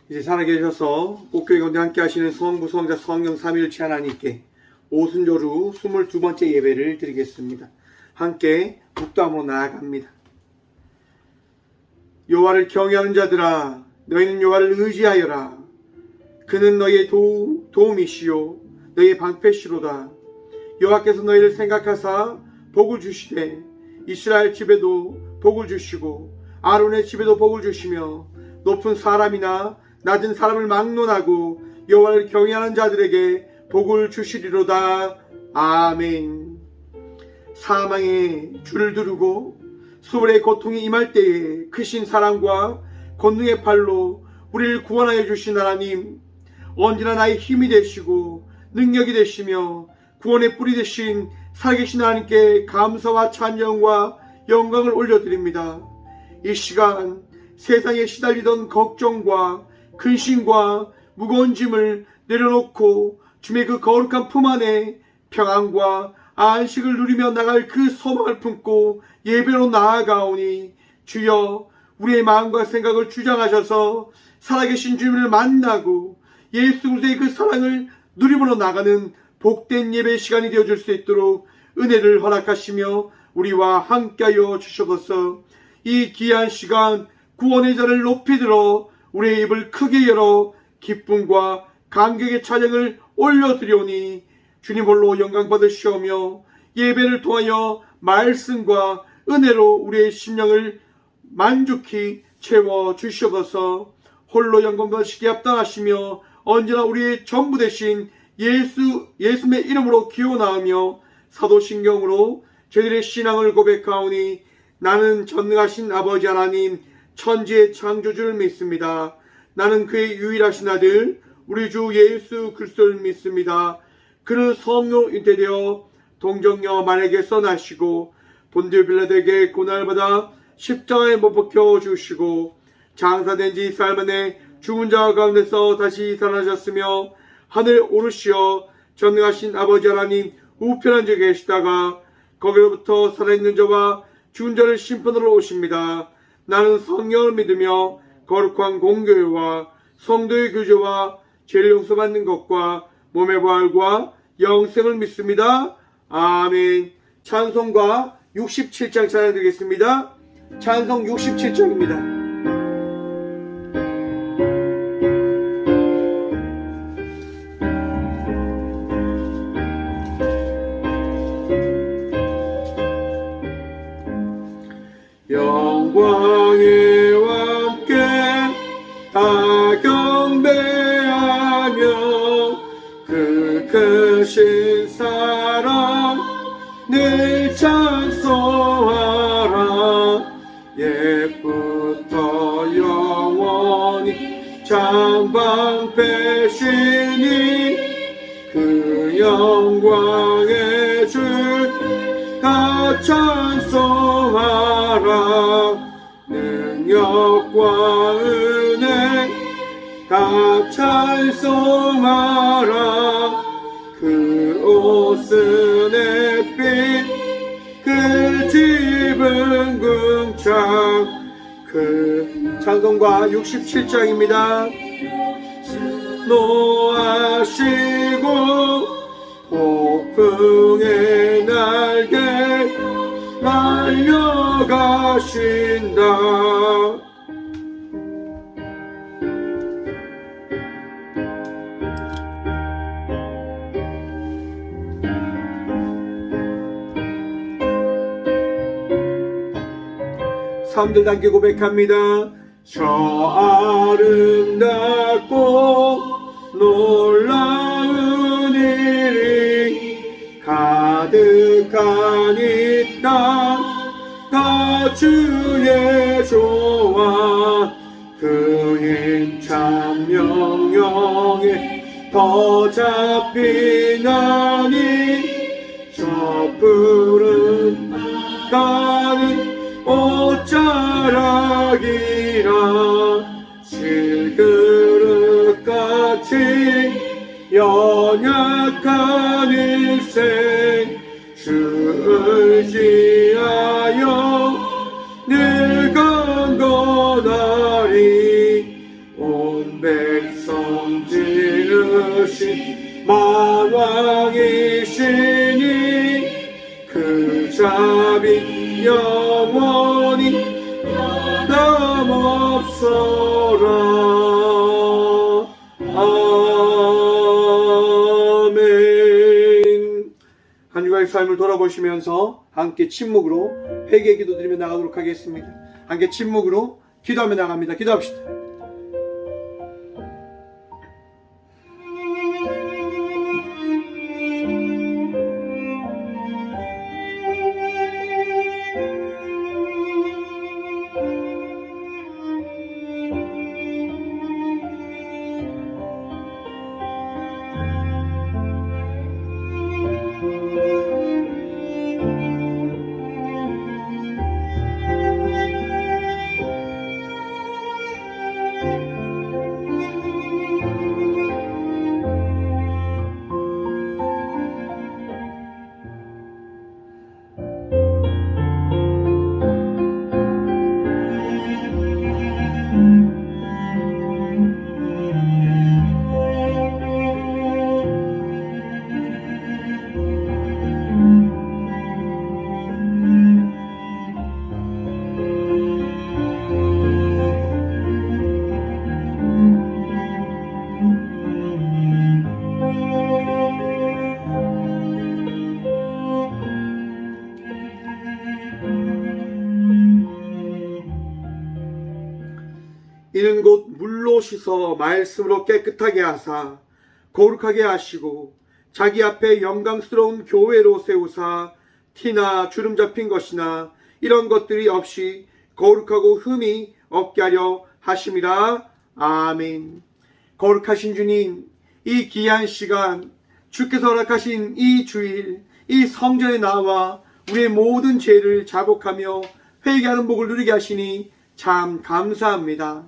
이제 살아계셔서 꽃교회 가운데 함께 하시는 성부, 성자, 성령 삼위일체 하나님께 오순절후 22번째 예배를 드리겠습니다. 함께 묵도함으로 나아갑니다. 여호와를 경외하는 자들아, 너희는 여호와를 의지하여라. 그는 너희의 도움이시요 너희의 방패시로다. 여호와께서 너희를 생각하사 복을 주시되 이스라엘 집에도 복을 주시고 아론의 집에도 복을 주시며 높은 사람이나 낮은 사람을 막론하고 여호와를 경외하는 자들에게 복을 주시리로다. 아멘. 사망의 줄을 두르고 수월의 고통이 임할 때에 크신 사랑과 권능의 팔로 우리를 구원하여 주신 하나님, 언제나 나의 힘이 되시고 능력이 되시며 구원의 뿌리 되신 살아계신 하나님께 감사와 찬양과 영광을 올려드립니다. 이 시간 세상에 시달리던 걱정과 근심과 무거운 짐을 내려놓고 주의 그 거룩한 품 안에 평안과 안식을 누리며 나갈 그 소망을 품고 예배로 나아가오니, 주여 우리의 마음과 생각을 주장하셔서 살아계신 주님을 만나고 예수 그리스도의 그 사랑을 누림으로 나가는 복된 예배 시간이 되어줄 수 있도록 은혜를 허락하시며 우리와 함께하여 주셔서 이 귀한 시간 구원의 자를 높이 들어 우리의 입을 크게 열어 기쁨과 감격의 찬양을 올려드리오니, 주님 홀로 영광 받으시오며 예배를 통하여 말씀과 은혜로 우리의 심령을 만족히 채워주시옵소서. 홀로 영광 받으시기에 합당하시며 언제나 우리의 전부 되신 예수님의 이름으로 기원하며 사도신경으로 저희들의 신앙을 고백하오니, 나는 전능하신 아버지 하나님 천지의 창조주를 믿습니다. 나는 그의 유일하신 아들 우리 주 예수 그리스도를 믿습니다. 그는 성령 잉태되어 동정녀 마리아에게서 나시고 본디오 빌라도에게 고난을 십자가에 못 박혀 주시고 장사된 지 4일 만에 죽은 자 가운데서 다시 살아나셨으며 하늘에 오르시어 전능하신 아버지 하나님 우편한 데 계시다가 거기로부터 살아있는 자와 죽은 자를 심판으로 오십니다. 나는 성령을 믿으며 거룩한 공교회와 성도의 교제와 죄를 용서받는 것과 몸의 부활과 영생을 믿습니다. 아멘. 찬송가 67장 찬양드리겠습니다. 찬송 67장입니다. 영광의 함께 다 경배하며 그 크신 사랑 늘 찬송하라. 옛부터 영원히 장방패시니 그 영광의 주 다 찬송하라. 능력과 은혜 다 찬송하라. 그 옷은 햇빛 그 집은 궁창. 그 찬송가 67장입니다. 노하시고 폭풍의 날개 날려가신다. 사람들 함께 고백합니다. 저 아름답고 놀라운 일이 가득한 이 땅 다 주의 조화. 그 힘찬 명령에 더 잡히나니 저 푸른 땅은 옷자락이라. 실그릇같이 연약한 일생 주를 의지하여 늘 강건하리. 온 배 우리의 삶을 돌아보시면서 함께 침묵으로 회개 기도드리며 나가도록 하겠습니다. 함께 침묵으로 기도하며 나갑니다. 기도합시다. 이는 곧 물로 씻어 말씀으로 깨끗하게 하사 거룩하게 하시고 자기 앞에 영광스러운 교회로 세우사 티나 주름 잡힌 것이나 이런 것들이 없이 거룩하고 흠이 없게 하려 하심이라. 아멘. 거룩하신 주님, 이 귀한 시간 주께서 허락하신 이 주일 이 성전에 나와 우리의 모든 죄를 자복하며 회개하는 복을 누리게 하시니 참 감사합니다.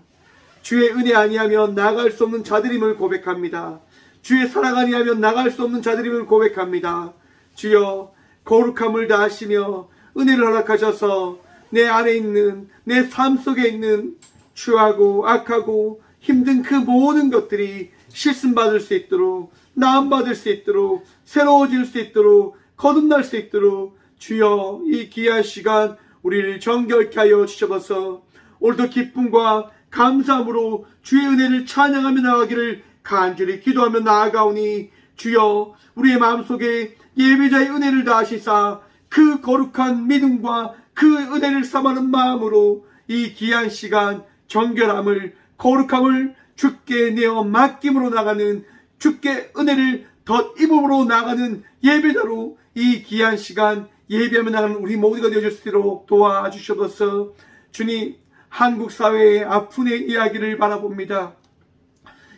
주의 은혜 아니하면 나갈 수 없는 자들임을 고백합니다. 주의 사랑 아니하면 나갈 수 없는 자들임을 고백합니다. 주여, 거룩함을 다하시며 은혜를 허락하셔서 내 안에 있는 내 삶 속에 있는 추하고 악하고 힘든 그 모든 것들이 실습받을 수 있도록, 나음받을 수 있도록, 새로워질 수 있도록, 거듭날 수 있도록 주여, 이 귀한 시간 우리를 정결케 하여 주셔서 오늘도 기쁨과 감사함으로 주의 은혜를 찬양하며 나아가기를 간절히 기도하며 나아가오니, 주여, 우리의 마음속에 예배자의 은혜를 다하시사 그 거룩한 믿음과 그 은혜를 삼하는 마음으로 이 귀한 시간 정결함을, 거룩함을 주께 내어 맡김으로 나가는, 주께 은혜를 덧입음으로 나가는 예배자로 이 귀한 시간 예배하며 나가는 우리 모두가 되어줄 수 있도록 도와주셔서 주님, 한국 사회의 아픔의 이야기를 바라봅니다.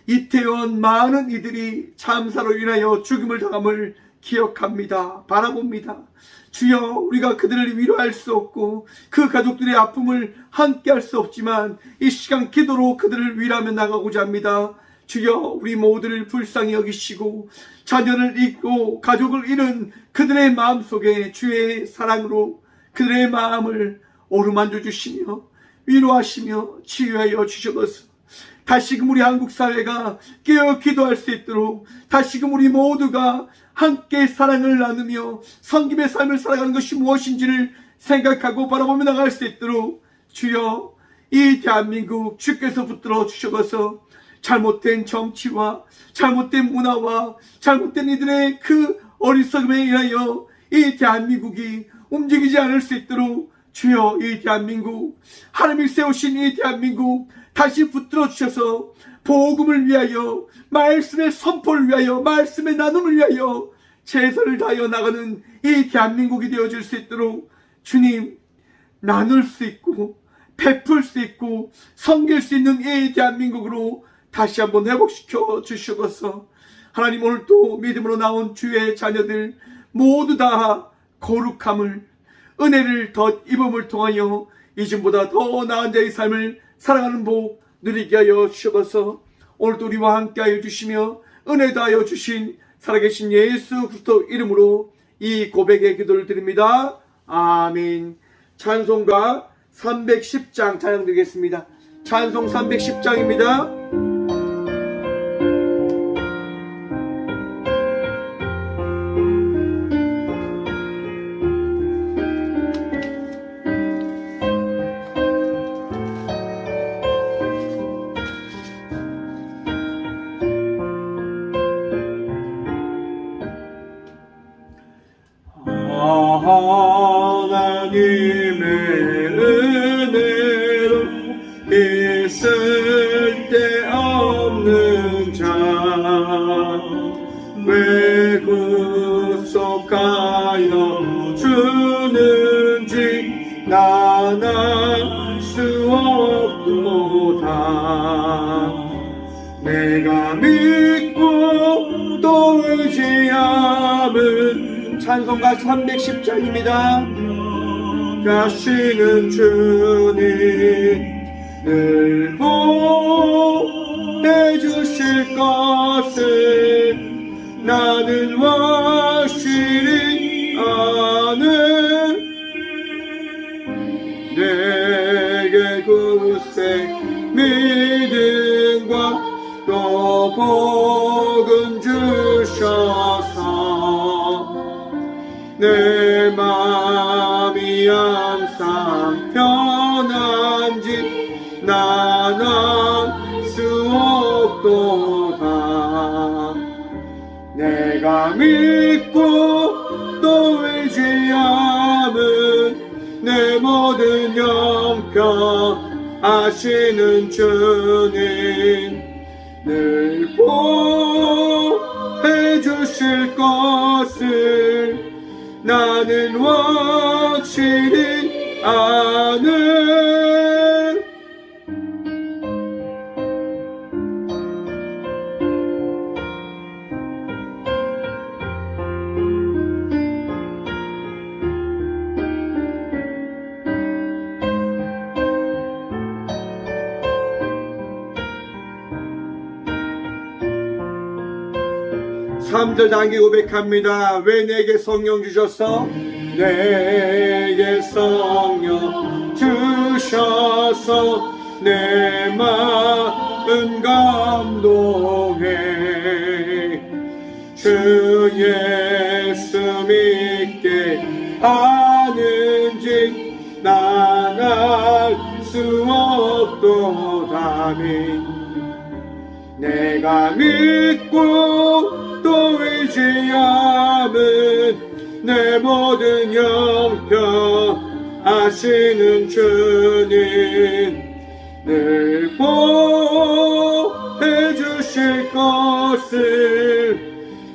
이태원 많은 이들이 참사로 인하여 죽음을 당함을 기억합니다. 바라봅니다. 주여, 우리가 그들을 위로할 수 없고 그 가족들의 아픔을 함께 할 수 없지만 이 시간 기도로 그들을 위로하며 나가고자 합니다. 주여, 우리 모두를 불쌍히 여기시고 자녀를 잃고 가족을 잃은 그들의 마음속에 주의 사랑으로 그들의 마음을 어루만져 주시며 위로하시며 치유하여 주셔서 다시금 우리 한국 사회가 깨어 기도할 수 있도록, 다시금 우리 모두가 함께 사랑을 나누며 섬김의 삶을 살아가는 것이 무엇인지를 생각하고 바라보며 나갈 수 있도록 주여, 이 대한민국 주께서 붙들어 주셔서 잘못된 정치와 잘못된 문화와 잘못된 이들의 그 어리석음에 의하여 이 대한민국이 움직이지 않을 수 있도록 주여, 이 대한민국, 하나님이 세우신 이 대한민국 다시 붙들어 주셔서 복음을 위하여, 말씀의 선포를 위하여, 말씀의 나눔을 위하여 최선을 다하여 나가는 이 대한민국이 되어질 수 있도록 주님, 나눌 수 있고 베풀 수 있고 섬길 수 있는 이 대한민국으로 다시 한번 회복시켜 주시옵소서. 하나님, 오늘 또 믿음으로 나온 주의 자녀들 모두 다 거룩함을, 은혜를 덧입음을 통하여 이전보다 더 나은 자의 삶을 살아가는 복 누리게 하여 주셔서 오늘도 우리와 함께 하여 주시며 은혜 다하여 주신 살아계신 예수 그리스도 이름으로 이 고백의 기도를 드립니다. 아멘. 찬송가 310장 찬양드리겠습니다. 찬송 310장입니다. 하나님의 은혜로 있을 데 없는 자 왜 구속하여 주는지 난 알 수 없도다. 내가 믿고 또 의지함은 찬송가 310장입니다. 가시는 주님 늘 보해 주실 것을 나는 확실히 아네. 내게 굳세 믿음과 또 복음 주셔서 내 마음이 항상 편한지 난 알 수 없도다. 내가 믿고 또 의지함은 내 모든 형편 아시는 주님 늘 보해 주실 것을 나는 확실히 아는. 삼 절 단기 고백합니다. 왜 내게 성령 주셨어? 내게 성령 주셔서 내 마음 감동해. 주 예수 믿게 하는지 난 알 수 없도다니. 내가 믿고 또 의지함은 내 모든 형편 아시는 주님 늘 보해 주실 것을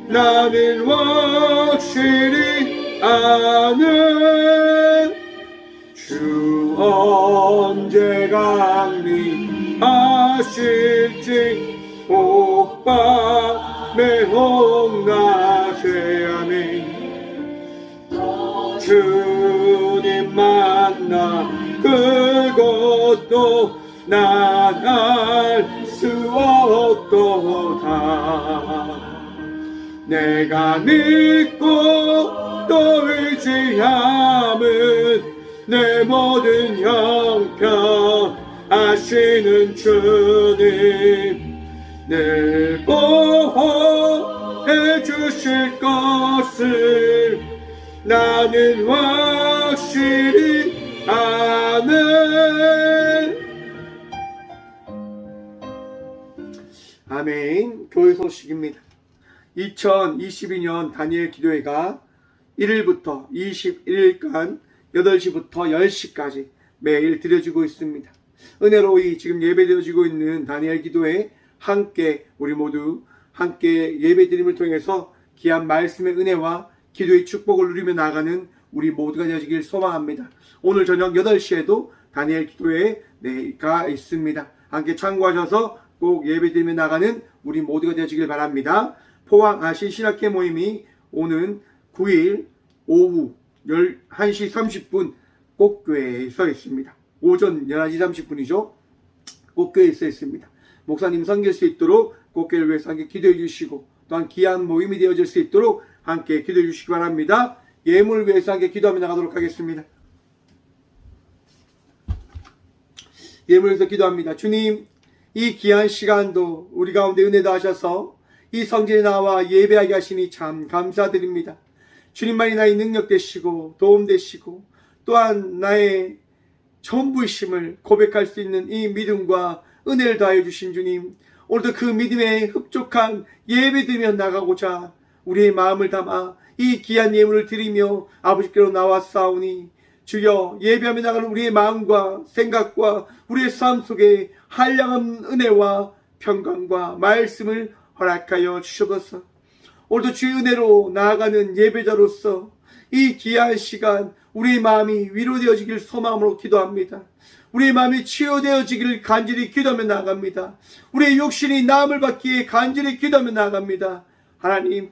나는 확실히 아는. 주 언제 강림하실지 옥밤에 홍낮에 아멘. 주님 만나 그것도 난 알 수 없도다. 내가 믿고 또 의지함은 내 모든 형편 아시는 주님 늘 보호해 주실 것을 나는 확실히 아는. 아멘. 교회 소식입니다. 2022년 다니엘 기도회가 1일부터 21일간 8시부터 10시까지 매일 드려지고 있습니다. 은혜로이 지금 예배드려지고 있는 다니엘 기도회 함께 우리 모두 함께 예배드림을 통해서 귀한 말씀의 은혜와 기도의 축복을 누리며 나가는 우리 모두가 되어지길 소망합니다. 오늘 저녁 8시에도 다니엘 기도회가 있습니다. 함께 참고하셔서 꼭 예배드리며 나가는 우리 모두가 되어지길 바랍니다. 포항 아신 신학회 모임이 오는 9일 오후 11시 30분 꽃교회에 서 있습니다. 오전 11시 30분이죠. 꽃교회에 서 있습니다. 목사님 섬길 수 있도록 꽃교회를 위해서 함께 기도해 주시고 또한 귀한 모임이 되어질 수 있도록 함께 기도해 주시기 바랍니다. 예물을 위해서 함께 기도하며 나가도록 하겠습니다. 예물을 위해서 기도합니다. 주님, 이 귀한 시간도 우리 가운데 은혜 더하셔서 이 성전에 나와 예배하게 하시니 참 감사드립니다. 주님만이 나의 능력 되시고 도움 되시고 또한 나의 전부이심을 고백할 수 있는 이 믿음과 은혜를 더하여 주신 주님, 오늘도 그 믿음에 흡족한 예배드리며 나가고자 우리의 마음을 담아 이 귀한 예물을 드리며 아버지께로 나왔사오니 주여 예배하며 나가는 우리의 마음과 생각과 우리의 삶 속에 한량한 은혜와 평강과 말씀을 허락하여 주셔서 오늘도 주의 은혜로 나아가는 예배자로서 이 귀한 시간 우리의 마음이 위로되어지길 소망으로 기도합니다. 우리의 마음이 치유되어지기를 간절히 기도하며 나아갑니다. 우리의 욕심이 나음을 받기에 간절히 기도하며 나아갑니다. 하나님,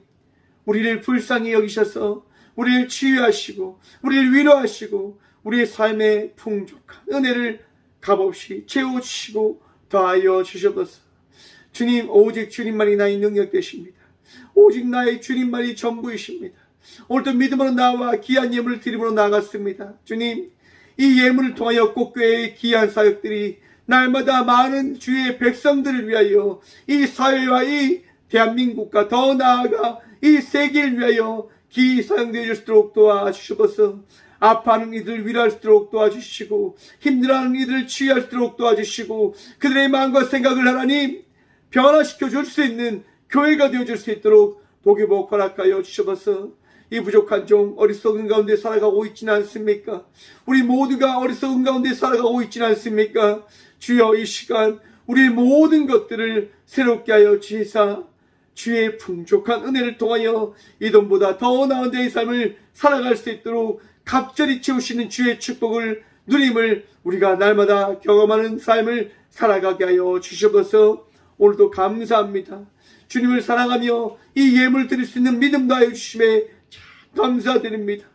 우리를 불쌍히 여기셔서 우리를 치유하시고 우리를 위로하시고 우리의 삶에 풍족한 은혜를 값없이 채워주시고 더하여 주셔서 주님, 오직 주님만이 나의 능력 되십니다. 오직 나의 주님만이 전부이십니다. 오늘도 믿음으로 나와 귀한 예물을 드림으로 나갔습니다. 주님, 이 예물을 통하여 꽃교회의 귀한 사역들이 날마다 많은 주의 백성들을 위하여 이 사회와 이 대한민국과 더 나아가 이 세계를 위하여 기이 사용되어 수 있도록 도와주시옵소서. 아파하는 이들을 위로할 수 있도록 도와주시고 힘들어하는 이들을 치유할 수 있도록 도와주시고 그들의 마음과 생각을 하나님 변화시켜 줄 수 있는 교회가 되어줄 수 있도록 복이 복 허락하여 주시옵소서. 이 부족한 종 어리석은 가운데 살아가고 있지는 않습니까? 우리 모두가 어리석은 가운데 살아가고 있지는 않습니까? 주여, 이 시간 우리의 모든 것들을 새롭게 하여 주시사 주의 풍족한 은혜를 통하여 이전보다 더 나은 데의 삶을 살아갈 수 있도록 갑절히 채우시는 주의 축복을 누림을 우리가 날마다 경험하는 삶을 살아가게 하여 주시옵소서. 오늘도 감사합니다. 주님을 사랑하며 이 예물 드릴 수 있는 믿음도 하여 주심에 감사드립니다.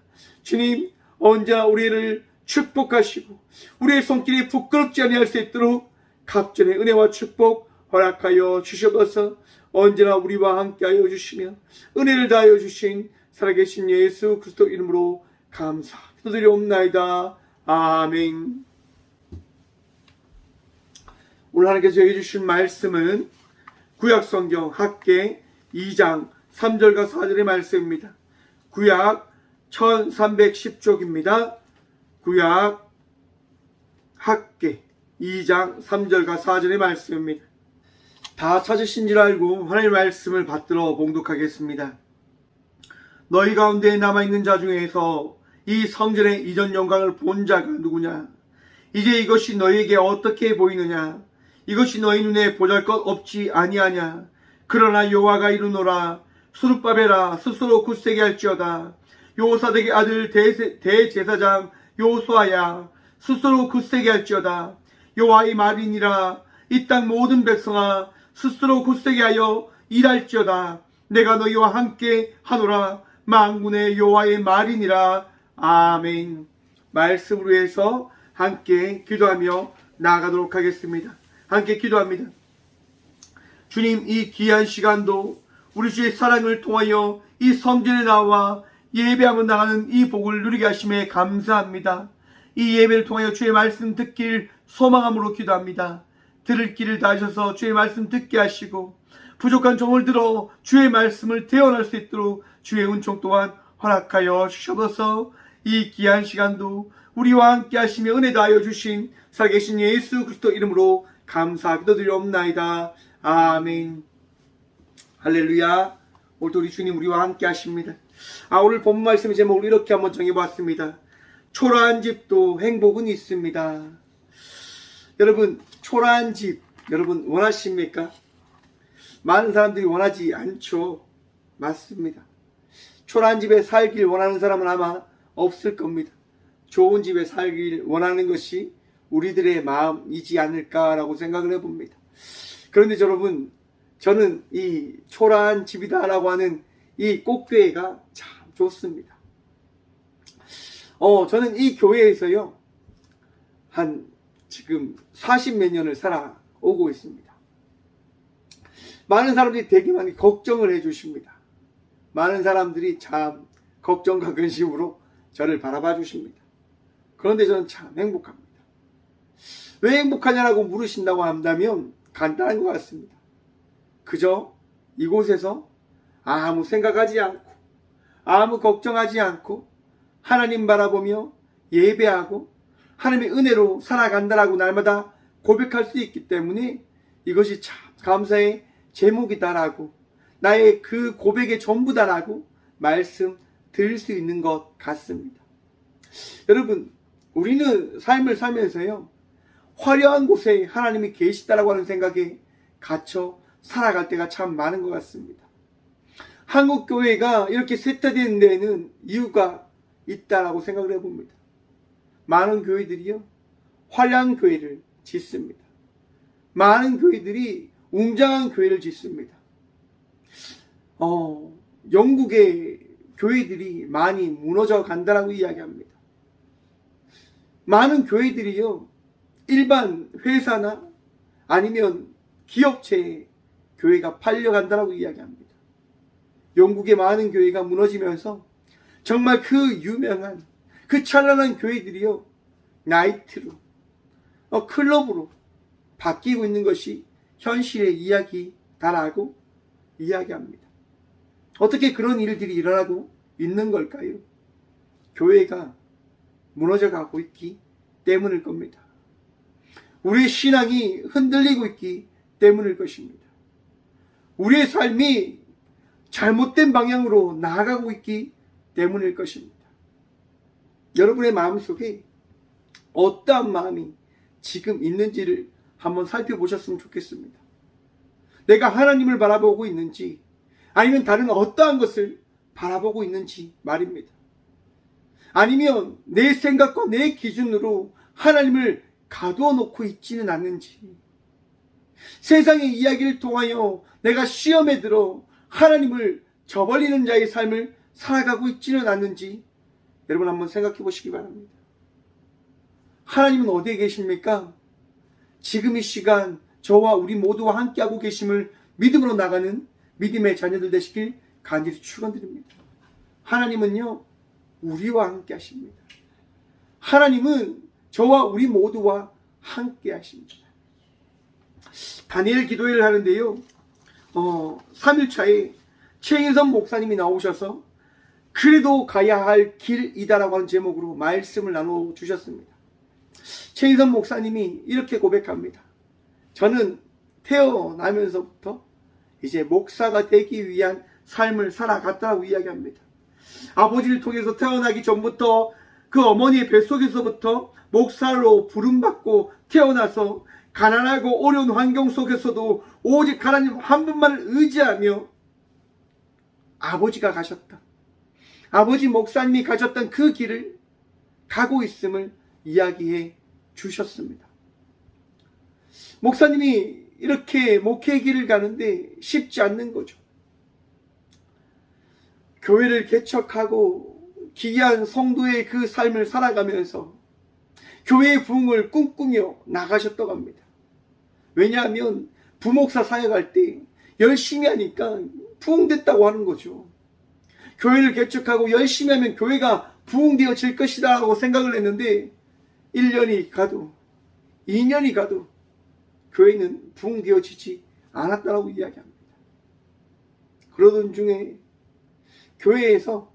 주님, 언제나 우리를 축복하시고 우리의 손길이 부끄럽지 아니할 수 있도록 갑절의 은혜와 축복 허락하여 주시옵소서. 언제나 우리와 함께하여 주시며 은혜를 다하여 주신 살아계신 예수 그리스도 이름으로 감사 기도드리옵나이다. 아멘. 오늘 하나님께서 저에게 주신 말씀은 구약성경 학개 2장 3절과 4절의 말씀입니다. 구약 1310쪽입니다. 구약 학개 2장 3절과 4절의 말씀입니다. 다 찾으신 줄 알고 하나님의 말씀을 받들어 봉독하겠습니다. 너희 가운데 남아있는 자 중에서 이 성전의 이전 영광을 본 자가 누구냐? 이제 이것이 너희에게 어떻게 보이느냐? 이것이 너희 눈에 보잘것 없지 아니하냐? 그러나 여호와가 이르노라. 스룹바벨아 스스로 굳세게 할지어다. 요사덱의 아들 대제사장 요수아야 스스로 굳세게 할지어다. 여호와의 말이니라. 이 땅 모든 백성아 스스로 굳세게 하여 일할지어다. 내가 너희와 함께 하노라. 만군의 여호와의 말이니라. 아멘. 말씀으로 해서 함께 기도하며 나아가도록 하겠습니다. 함께 기도합니다. 주님, 이 귀한 시간도 우리 주의 사랑을 통하여 이 성전에 나와 예배하며 나가는 이 복을 누리게 하심에 감사합니다. 이 예배를 통하여 주의 말씀 듣길 소망함으로 기도합니다. 들을 길을 다하셔서 주의 말씀 듣게 하시고 부족한 종을 들어 주의 말씀을 대언할 수 있도록 주의 은총 또한 허락하여 주셔서 이 귀한 시간도 우리와 함께 하시며 은혜 다하여 주신 살아계신 예수 그리스도 이름으로 감사 기도드리옵나이다. 아멘. 할렐루야. 오늘도 우리 주님 우리와 함께 하십니다. 오늘 본문 말씀의 제목을 이렇게 한번 정해봤습니다. 초라한 집도 행복은 있습니다. 여러분, 초라한 집 여러분 원하십니까? 많은 사람들이 원하지 않죠. 맞습니다. 초라한 집에 살길 원하는 사람은 아마 없을 겁니다. 좋은 집에 살길 원하는 것이 우리들의 마음이지 않을까라고 생각을 해봅니다. 그런데 여러분, 저는 이 초라한 집이다라고 하는 이 꽃교회가 참 좋습니다. 저는 이 교회에서요 한 지금 40몇 년을 살아오고 있습니다. 많은 사람들이 되게 많이 걱정을 해주십니다. 많은 사람들이 참 걱정과 근심으로 저를 바라봐 주십니다. 그런데 저는 참 행복합니다. 왜 행복하냐라고 물으신다고 한다면 간단한 것 같습니다. 그저 이곳에서 아무 생각하지 않고 아무 걱정하지 않고 하나님 바라보며 예배하고 하나님의 은혜로 살아간다라고 날마다 고백할 수 있기 때문에 이것이 참 감사의 제목이다라고 나의 그 고백의 전부다라고 말씀 드릴 수 있는 것 같습니다. 여러분, 우리는 삶을 살면서요, 화려한 곳에 하나님이 계시다라고 하는 생각에 갇혀 살아갈 때가 참 많은 것 같습니다. 한국 교회가 이렇게 쇠퇴된 데에는 이유가 있다라고 생각을 해봅니다. 많은 교회들이요, 화려한 교회를 짓습니다. 많은 교회들이 웅장한 교회를 짓습니다. 영국의 교회들이 많이 무너져 간다라고 이야기합니다. 많은 교회들이요, 일반 회사나 아니면 기업체의 교회가 팔려간다라고 이야기합니다. 영국의 많은 교회가 무너지면서 정말 그 유명한, 그 찬란한 교회들이요, 나이트로, 클럽으로 바뀌고 있는 것이 현실의 이야기다라고 이야기합니다. 어떻게 그런 일들이 일어나고 있는 걸까요? 교회가 무너져 가고 있기 때문일 겁니다. 우리의 신앙이 흔들리고 있기 때문일 것입니다. 우리의 삶이 잘못된 방향으로 나아가고 있기 때문일 것입니다. 여러분의 마음속에 어떠한 마음이 지금 있는지를 한번 살펴보셨으면 좋겠습니다. 내가 하나님을 바라보고 있는지, 아니면 다른 어떠한 것을 바라보고 있는지 말입니다. 아니면 내 생각과 내 기준으로 하나님을 가두어 놓고 있지는 않는지, 세상의 이야기를 통하여 내가 시험에 들어 하나님을 저버리는 자의 삶을 살아가고 있지는 않는지 여러분 한번 생각해 보시기 바랍니다. 하나님은 어디에 계십니까? 지금 이 시간 저와 우리 모두와 함께하고 계심을 믿음으로 나가는 믿음의 자녀들 되시길 간절히 축원드립니다. 하나님은요, 우리와 함께 하십니다. 하나님은 저와 우리 모두와 함께 하십니다. 다니엘 기도회를 하는데요, 3일차에 최인선 목사님이 나오셔서 그래도 가야 할 길이다라고 하는 제목으로 말씀을 나눠주셨습니다. 최인선 목사님이 이렇게 고백합니다. 저는 태어나면서부터 이제 목사가 되기 위한 삶을 살아갔다고 이야기합니다. 아버지를 통해서 태어나기 전부터 그 어머니의 뱃속에서부터 목사로 부름받고 태어나서 가난하고 어려운 환경 속에서도 오직 하나님 한 분만을 의지하며 아버지가 가셨다, 아버지 목사님이 가셨던 그 길을 가고 있음을 이야기해 주셨습니다. 목사님이 이렇게 목회의 길을 가는데 쉽지 않는 거죠. 교회를 개척하고 기이한 성도의 그 삶을 살아가면서 교회의 부흥을 꿈꾸며 나가셨다고 합니다. 왜냐하면 부목사 사역할 때 열심히 하니까 부흥됐다고 하는 거죠. 교회를 개척하고 열심히 하면 교회가 부흥되어질 것이다 라고 생각을 했는데 1년이 가도 2년이 가도 교회는 부흥되어지지 않았다라고 이야기합니다. 그러던 중에 교회에서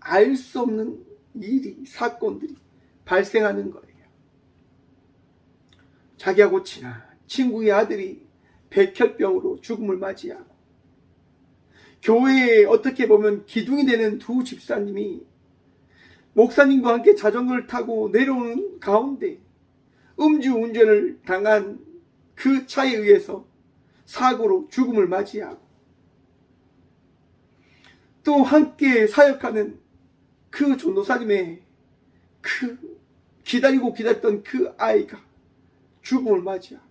알 수 없는 일이, 사건들이 발생하는 거예요. 자기하고 친한 친구의 아들이 백혈병으로 죽음을 맞이하고, 교회에 어떻게 보면 기둥이 되는 두 집사님이 목사님과 함께 자전거를 타고 내려오는 가운데 음주운전을 당한 그 차에 의해서 사고로 죽음을 맞이하고, 또 함께 사역하는 그 전도사님의 그 기다리고 기다렸던 그 아이가 죽음을 맞이하고,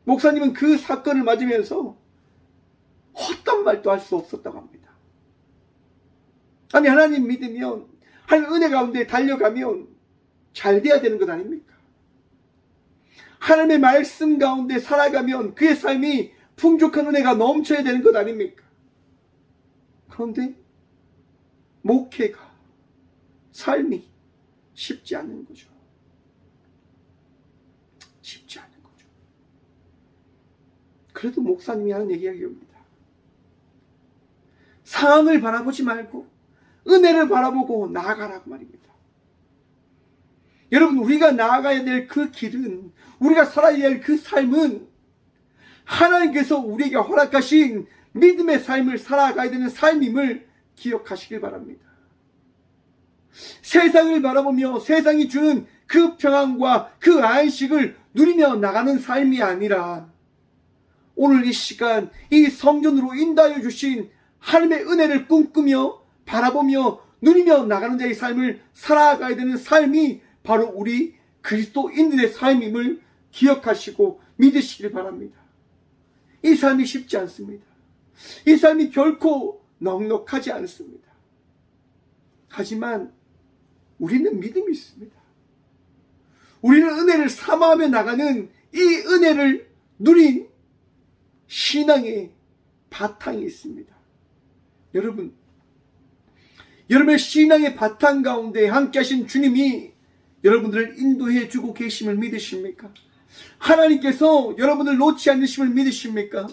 목사님은 그 사건을 맞으면서 헛단 말도 할 수 없었다고 합니다. 아니, 하나님 믿으면, 하나님 은혜 가운데 달려가면 잘 돼야 되는 것 아닙니까? 하나님의 말씀 가운데 살아가면 그의 삶이 풍족한 은혜가 넘쳐야 되는 것 아닙니까? 그런데 목회가, 삶이 쉽지 않은 거죠. 쉽지 않은 거죠. 그래도 목사님이 하는 얘기가 이겁니다. 상황을 바라보지 말고 은혜를 바라보고 나아가라고 말입니다. 여러분, 우리가 나아가야 될 그 길은, 우리가 살아야 할 그 삶은 하나님께서 우리에게 허락하신 믿음의 삶을 살아가야 되는 삶임을 기억하시길 바랍니다. 세상을 바라보며 세상이 주는 그 평안과 그 안식을 누리며 나가는 삶이 아니라 오늘 이 시간 이 성전으로 인도하여 주신 하나님의 은혜를 꿈꾸며 바라보며 누리며 나가는 자의 삶을 살아가야 되는 삶이 바로 우리 그리스도인들의 삶임을 기억하시고 믿으시길 바랍니다. 이 삶이 쉽지 않습니다. 이 삶이 결코 넉넉하지 않습니다. 하지만 우리는 믿음이 있습니다. 우리는 은혜를 사모하며 나가는 이 은혜를 누린 신앙의 바탕이 있습니다. 여러분의 신앙의 바탕 가운데 함께 하신 주님이 여러분들을 인도해 주고 계심을 믿으십니까? 하나님께서 여러분을 놓지 않으심을 믿으십니까?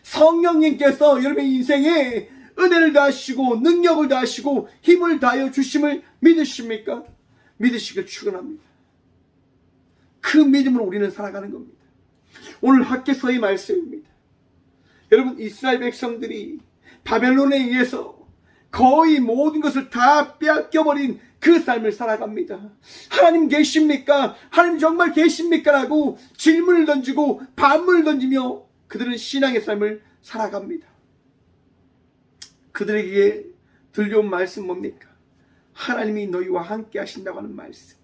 성령님께서 여러분의 인생에 은혜를 다하시고 능력을 다하시고 힘을 다하여 주심을 믿으십니까? 믿으시길 축원합니다. 그 믿음으로 우리는 살아가는 겁니다. 오늘 학개서의 말씀입니다. 여러분, 이스라엘 백성들이 바벨론에 의해서 거의 모든 것을 다 빼앗겨버린 그 삶을 살아갑니다. 하나님 계십니까? 하나님 정말 계십니까? 라고 질문을 던지고 반문을 던지며 그들은 신앙의 삶을 살아갑니다. 그들에게 들려온 말씀 뭡니까? 하나님이 너희와 함께 하신다고 하는 말씀.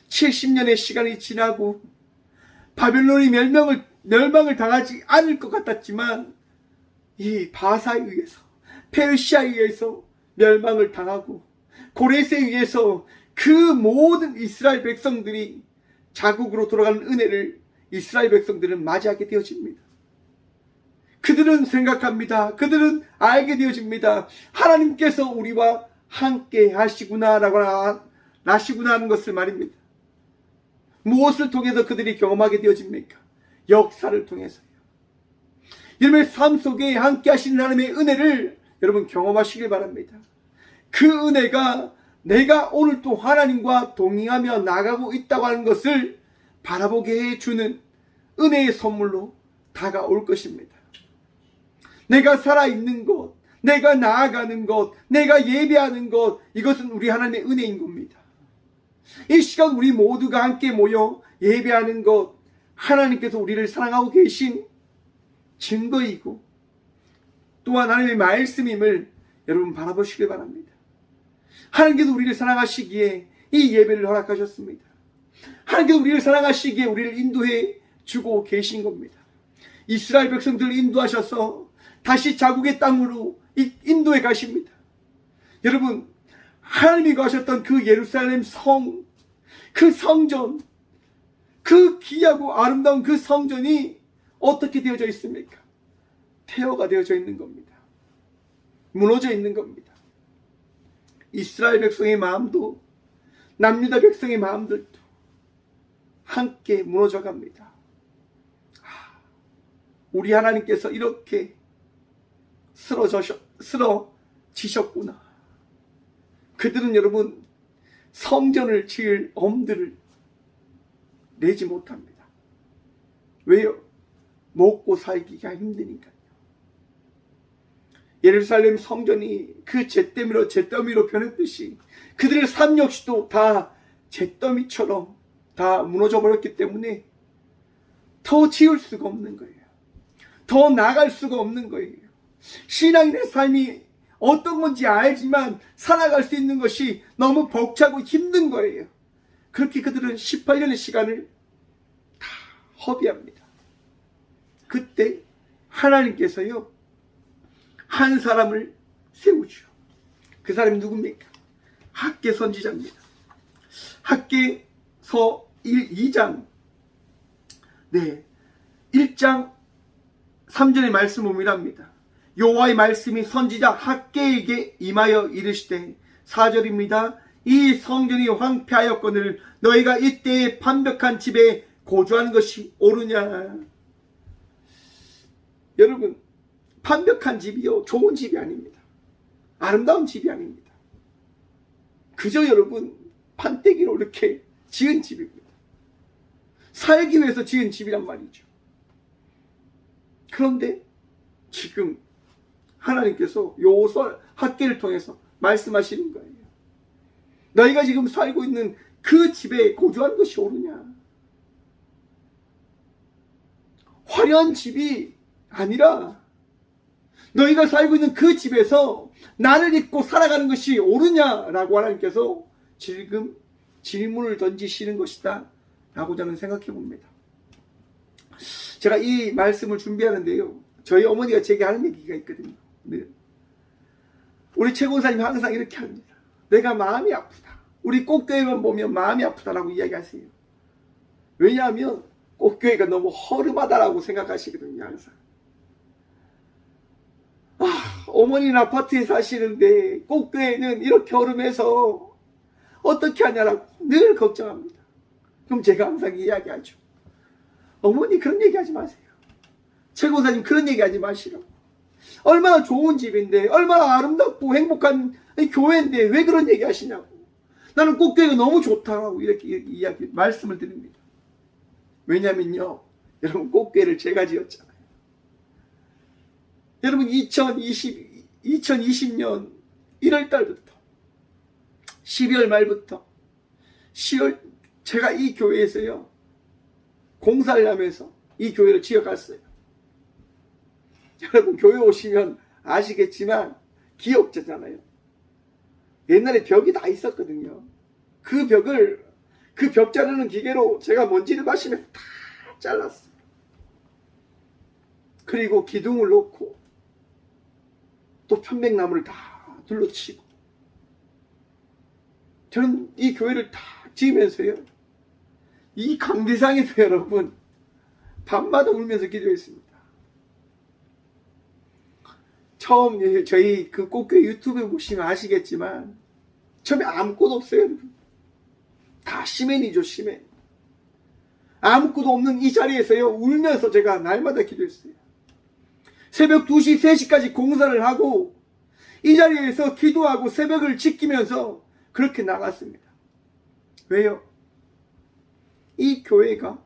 70년의 시간이 지나고 바벨론이 멸망을 당하지 않을 것 같았지만 이 바사에 의해서 페르시아에 의해서 멸망을 당하고 고레스에 의해서 그 모든 이스라엘 백성들이 자국으로 돌아가는 은혜를 이스라엘 백성들은 맞이하게 되어집니다. 그들은 생각합니다. 그들은 알게 되어집니다. 하나님께서 우리와 함께 하시구나라고 하는 것을 말입니다. 무엇을 통해서 그들이 경험하게 되어집니까? 역사를 통해서요. 여러분의 삶 속에 함께 하시는 하나님의 은혜를 여러분 경험하시길 바랍니다. 그 은혜가 내가 오늘 또 하나님과 동행하며 나가고 있다고 하는 것을 바라보게 해주는 은혜의 선물로 다가올 것입니다. 내가 살아있는 것, 내가 나아가는 것, 내가 예배하는 것, 이것은 우리 하나님의 은혜인 겁니다. 이 시간 우리 모두가 함께 모여 예배하는 것, 하나님께서 우리를 사랑하고 계신 증거이고 또한 하나님의 말씀임을 여러분 바라보시길 바랍니다. 하나님께서 우리를 사랑하시기에 이 예배를 허락하셨습니다. 하나님께서 우리를 사랑하시기에 우리를 인도해 주고 계신 겁니다. 이스라엘 백성들을 인도하셔서 다시 자국의 땅으로 인도해 가십니다. 여러분, 하나님이 가셨던 그 예루살렘 성, 그 성전, 그 귀하고 아름다운 그 성전이 어떻게 되어져 있습니까? 폐허가 되어져 있는 겁니다. 무너져 있는 겁니다. 이스라엘 백성의 마음도 남유다 백성의 마음들도 함께 무너져 갑니다. 우리 하나님께서 이렇게 쓰러지셨구나. 그들은 여러분 성전을 지을 엄두를 내지 못합니다. 왜요? 먹고 살기가 힘드니까요. 예루살렘 성전이 그 잿더미로 변했듯이 그들의 삶 역시도 다 잿더미처럼 다 무너져 버렸기 때문에 더 지을 수가 없는 거예요. 더 나아갈 수가 없는 거예요. 신앙인의 삶이 어떤 건지 알지만 살아갈 수 있는 것이 너무 벅차고 힘든 거예요. 그렇게 그들은 18년의 시간을 다 허비합니다. 그때 하나님께서요 한 사람을 세우죠. 그 사람이 누굽니까? 학개 선지자입니다. 학개서 2장 1장 3절의 말씀 보면 이랍니다. 여호와의 말씀이 선지자 학개에게 임하여 이르시되 4절입니다. 이 성전이 황폐하였거늘 너희가 이때에 반벽한 집에 거주하는 것이 옳으냐. 여러분, 반벽한 집이요 좋은 집이 아닙니다. 아름다운 집이 아닙니다. 그저 여러분 판때기로 이렇게 지은 집입니다. 살기 위해서 지은 집이란 말이죠. 그런데 지금 하나님께서 요 학계를 통해서 말씀하시는 거예요. 너희가 지금 살고 있는 그 집에 거주하는 것이 옳으냐? 화려한 집이 아니라 너희가 살고 있는 그 집에서 나를 잊고 살아가는 것이 옳으냐라고 하나님께서 지금 질문을 던지시는 것이다 라고 저는 생각해 봅니다. 제가 이 말씀을 준비하는데요, 저희 어머니가 제게 하는 얘기가 있거든요. 네. 우리 최고사님이 항상 이렇게 합니다. 내가 마음이 아프다, 우리 꽃교회만 보면 마음이 아프다라고 이야기하세요. 왜냐하면 꽃교회가 너무 허름하다라고 생각하시거든요. 항상 어머니는 아파트에 사시는데 꽃교회는 이렇게 허름해서 어떻게 하냐라고 늘 걱정합니다. 그럼 제가 항상 이야기하죠. 어머니 그런 얘기하지 마세요. 최고사님 그런 얘기하지 마시라고. 얼마나 좋은 집인데, 얼마나 아름답고 행복한 교회인데 왜 그런 얘기 하시냐고. 나는 꽃교회가 너무 좋다고 이렇게 말씀을 드립니다. 왜냐면요, 여러분 꽃교회를 제가 지었잖아요. 여러분 2020년 1월달부터 12월 말부터 10월 제가 이 교회에서요 공사를 하면서 이 교회를 지어갔어요. 여러분 교회 오시면 아시겠지만 기역자잖아요. 옛날에 벽이 다 있었거든요. 그 벽 자르는 기계로 제가 먼지를 마시면 다 잘랐어요. 그리고 기둥을 놓고 또 편백나무를 다 둘러치고, 저는 이 교회를 다 지으면서요 이 강대상에서 여러분 밤마다 울면서 기도했습니다. 처음 저희 그 꽃교회 유튜브 보시면 아시겠지만 처음에 아무것도 없어요. 여러분. 다 시멘이죠, 시멘. 아무것도 없는 이 자리에서요 울면서 제가 날마다 기도했어요. 새벽 2시, 3시까지 공사를 하고 이 자리에서 기도하고 새벽을 지키면서 그렇게 나갔습니다. 왜요? 이 교회가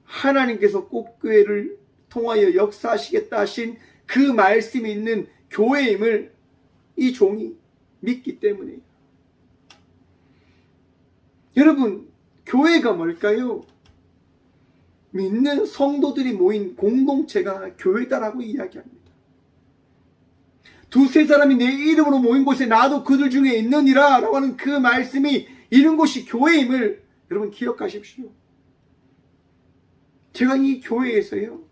하나님께서 꽃교회를 통하여 역사하시겠다 하신 그 말씀이 있는 교회임을 이 종이 믿기 때문이에요. 여러분, 교회가 뭘까요? 믿는 성도들이 모인 공동체가 교회다라고 이야기합니다. 두세 사람이 내 이름으로 모인 곳에 나도 그들 중에 있느니라 라고 하는 그 말씀이 이런 곳이 교회임을 여러분 기억하십시오. 제가 이 교회에서요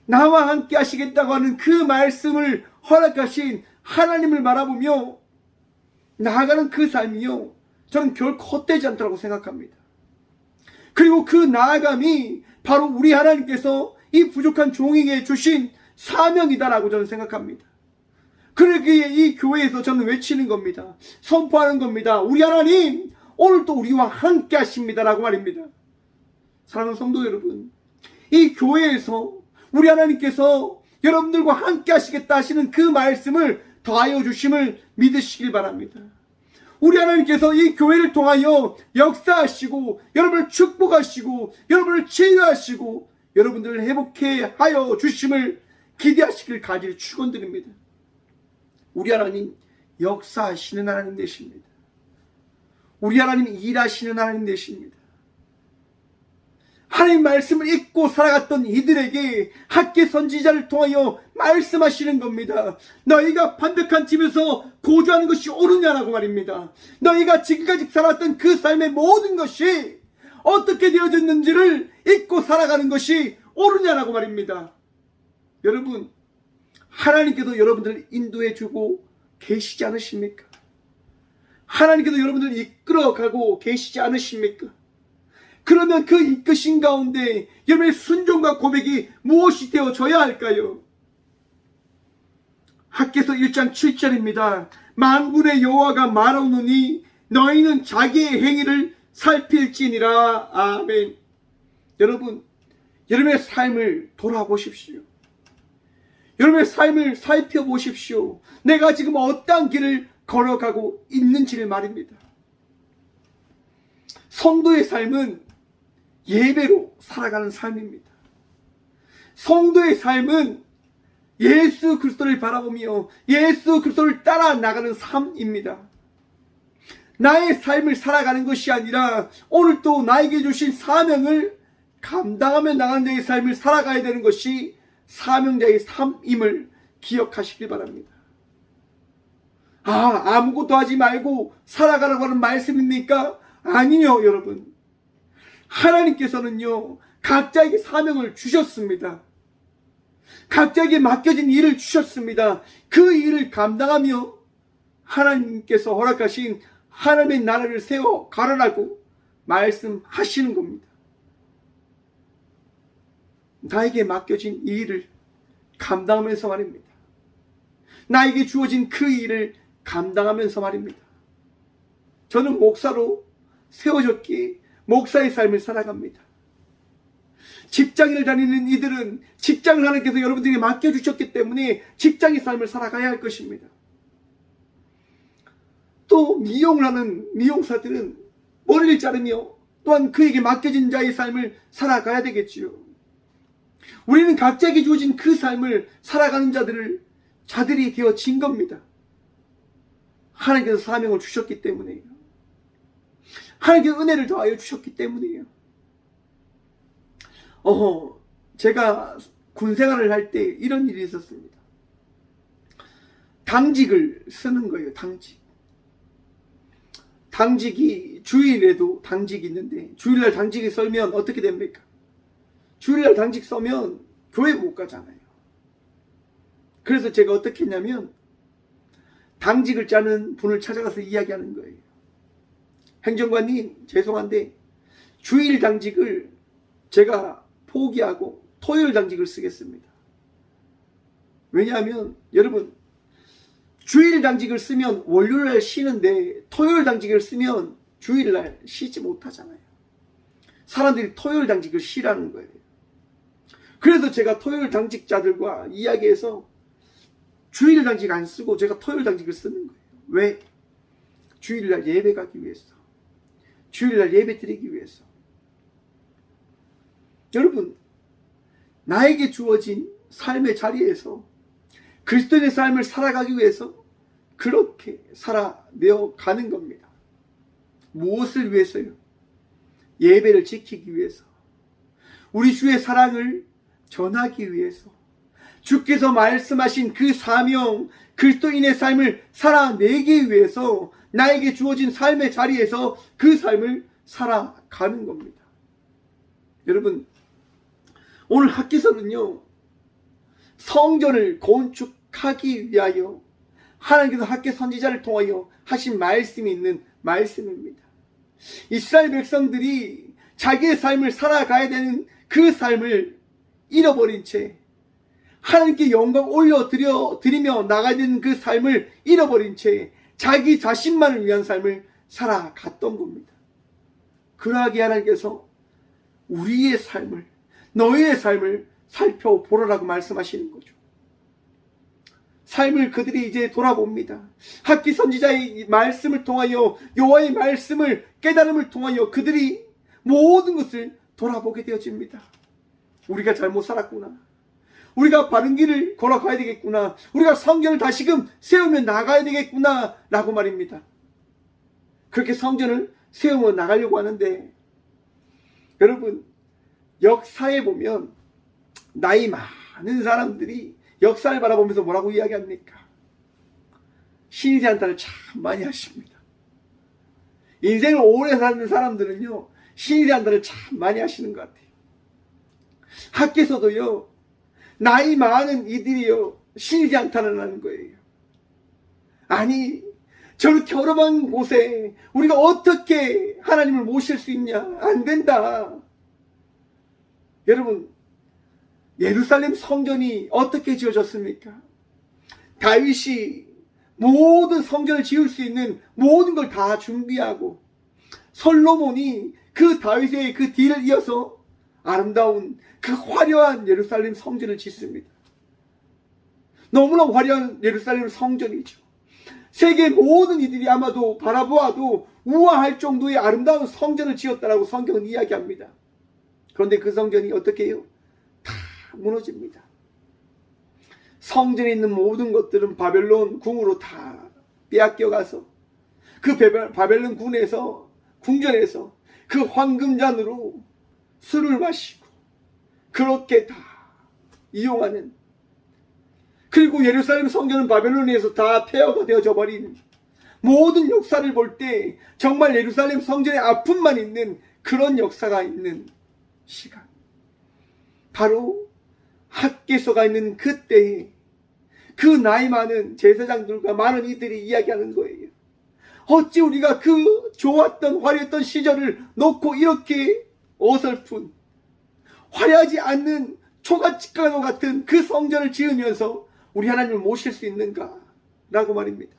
나와 함께 하시겠다고 하는 그 말씀을 허락하신 하나님을 바라보며 나아가는 그 삶이요 저는 결코 헛되지 않다고 생각합니다. 그리고 그 나아감이 바로 우리 하나님께서 이 부족한 종에게 주신 사명이다라고 저는 생각합니다. 그러기에 이 교회에서 저는 외치는 겁니다. 선포하는 겁니다. 우리 하나님 오늘도 우리와 함께 하십니다라고 말입니다. 사랑하는 성도 여러분, 이 교회에서 우리 하나님께서 여러분들과 함께 하시겠다 하시는 그 말씀을 더하여 주심을 믿으시길 바랍니다. 우리 하나님께서 이 교회를 통하여 역사하시고 여러분을 축복하시고 여러분을 치유하시고 여러분들을 회복해 하여 주심을 기대하시길 간절히 축원드립니다. 우리 하나님 역사하시는 하나님 되십니다. 우리 하나님 일하시는 하나님 되십니다. 하나님 말씀을 잊고 살아갔던 이들에게 학계 선지자를 통하여 말씀하시는 겁니다. 너희가 반벽한 집에서 거주하는 것이 옳으냐라고 말입니다. 너희가 지금까지 살았던 그 삶의 모든 것이 어떻게 되어졌는지를 잊고 살아가는 것이 옳으냐라고 말입니다. 여러분, 하나님께도 여러분들을 인도해 주고 계시지 않으십니까? 하나님께도 여러분들을 이끌어가고 계시지 않으십니까? 그러면 그 이끄신 가운데 여러분의 순종과 고백이 무엇이 되어져야 할까요? 학개서 1장 7절입니다. 만군의 여호와가 말하노니 너희는 자기의 행위를 살필지니라. 아멘. 여러분, 여러분의 삶을 돌아보십시오. 여러분의 삶을 살펴보십시오. 내가 지금 어떠한 길을 걸어가고 있는지를 말입니다. 성도의 삶은 예배로 살아가는 삶입니다. 성도의 삶은 예수 그리스도를 바라보며 예수 그리스도를 따라 나가는 삶입니다. 나의 삶을 살아가는 것이 아니라 오늘 또 나에게 주신 사명을 감당하며 나가는 자의 삶을 살아가야 되는 것이 사명자의 삶임을 기억하시길 바랍니다. 아무것도 하지 말고 살아가라고 하는 말씀입니까? 아니요, 여러분. 하나님께서는요, 각자에게 사명을 주셨습니다. 각자에게 맡겨진 일을 주셨습니다. 그 일을 감당하며 하나님께서 허락하신 하나님의 나라를 세워 가라라고 말씀하시는 겁니다. 나에게 맡겨진 이 일을 감당하면서 말입니다. 나에게 주어진 그 일을 감당하면서 말입니다. 저는 목사로 세워졌기에 목사의 삶을 살아갑니다. 직장을 다니는 이들은 직장을 하나님께서 여러분들에게 맡겨주셨기 때문에 직장의 삶을 살아가야 할 것입니다. 또 미용을 하는 미용사들은 머리를 자르며 또한 그에게 맡겨진 자의 삶을 살아가야 되겠지요. 우리는 각자에게 주어진 그 삶을 살아가는 자들이 되어진 겁니다. 하나님께서 사명을 주셨기 때문에요. 하나님께서 은혜를 더하여 주셨기 때문이에요. 제가 군 생활을 할 때 이런 일이 있었습니다. 당직을 쓰는 거예요. 당직이 주일에도 당직이 있는데 주일날 당직이 썰면 어떻게 됩니까? 주일날 당직 써면 교회 못 가잖아요. 그래서 제가 어떻게 했냐면 당직을 짜는 분을 찾아가서 이야기하는 거예요. 행정관님, 죄송한데 주일 당직을 제가 포기하고 토요일 당직을 쓰겠습니다. 왜냐하면 여러분, 주일 당직을 쓰면 월요일날 쉬는데 토요일 당직을 쓰면 주일날 쉬지 못하잖아요. 사람들이 토요일 당직을 쉬라는 거예요. 그래서 제가 토요일 당직자들과 이야기해서 주일 당직 안 쓰고 제가 토요일 당직을 쓰는 거예요. 왜? 주일날 예배 가기 위해서. 주일날 예배 드리기 위해서. 여러분, 나에게 주어진 삶의 자리에서 그리스도인의 삶을 살아가기 위해서 그렇게 살아내어 가는 겁니다. 무엇을 위해서요? 예배를 지키기 위해서. 우리 주의 사랑을 전하기 위해서. 주께서 말씀하신 그 사명, 그리스도인의 삶을 살아내기 위해서 나에게 주어진 삶의 자리에서 그 삶을 살아가는 겁니다. 여러분, 오늘 학기서는요, 성전을 건축하기 위하여 하나님께서 학계 선지자를 통하여 하신 말씀이 있는 말씀입니다. 이스라엘 백성들이 자기의 삶을 살아가야 되는 그 삶을 잃어버린 채 하나님께 영광 올려드리며 나가야 되는 그 삶을 잃어버린 채 자기 자신만을 위한 삶을 살아갔던 겁니다. 그러하기에 하나님께서 우리의 삶을, 너희의 삶을 살펴보라라고 말씀하시는 거죠. 삶을 그들이 이제 돌아봅니다. 학기 선지자의 말씀을 통하여, 여호와의 말씀을 깨달음을 통하여 그들이 모든 것을 돌아보게 되어집니다. 우리가 잘못 살았구나. 우리가 바른 길을 걸어가야 되겠구나. 우리가 성전을 다시금 세우며 나가야 되겠구나 라고 말입니다. 그렇게 성전을 세우며 나가려고 하는데, 여러분, 역사에 보면 나이 많은 사람들이 역사를 바라보면서 뭐라고 이야기합니까? 신세 한탄을 참 많이 하십니다. 인생을 오래 사는 사람들은요, 신세 한탄을 참 많이 하시는 것 같아요. 학교에서도요, 나이 많은 이들이요, 신세 한탄을 하는 거예요. 아니, 저렇게 어려운 곳에 우리가 어떻게 하나님을 모실 수 있냐? 안 된다. 여러분, 예루살렘 성전이 어떻게 지어졌습니까? 다윗이 모든 성전을 지을 수 있는 모든 걸 다 준비하고 솔로몬이 그 다윗의 그 뒤를 이어서 아름다운 그 화려한 예루살렘 성전을 짓습니다. 너무나 화려한 예루살렘 성전이죠. 세계 모든 이들이 아마도 바라보아도 우아할 정도의 아름다운 성전을 지었다라고 성경은 이야기합니다. 그런데 그 성전이 어떻게 해요? 다 무너집니다. 성전에 있는 모든 것들은 바벨론 궁으로 다 빼앗겨 가서 그 바벨론 궁전에서 그 황금잔으로 술을 마시고 그렇게 다 이용하는, 그리고 예루살렘 성전은 바벨론에서 다 폐허가 되어져 버린, 모든 역사를 볼 때 정말 예루살렘 성전의 아픔만 있는 그런 역사가 있는 시간, 바로 학개서가 있는 그때에 그 나이 많은 제사장들과 많은 이들이 이야기하는 거예요. 어찌 우리가 그 좋았던 화려했던 시절을 놓고 이렇게 어설픈 화려하지 않는 초가집과도 같은 그 성전을 지으면서 우리 하나님을 모실 수 있는가 라고 말입니다.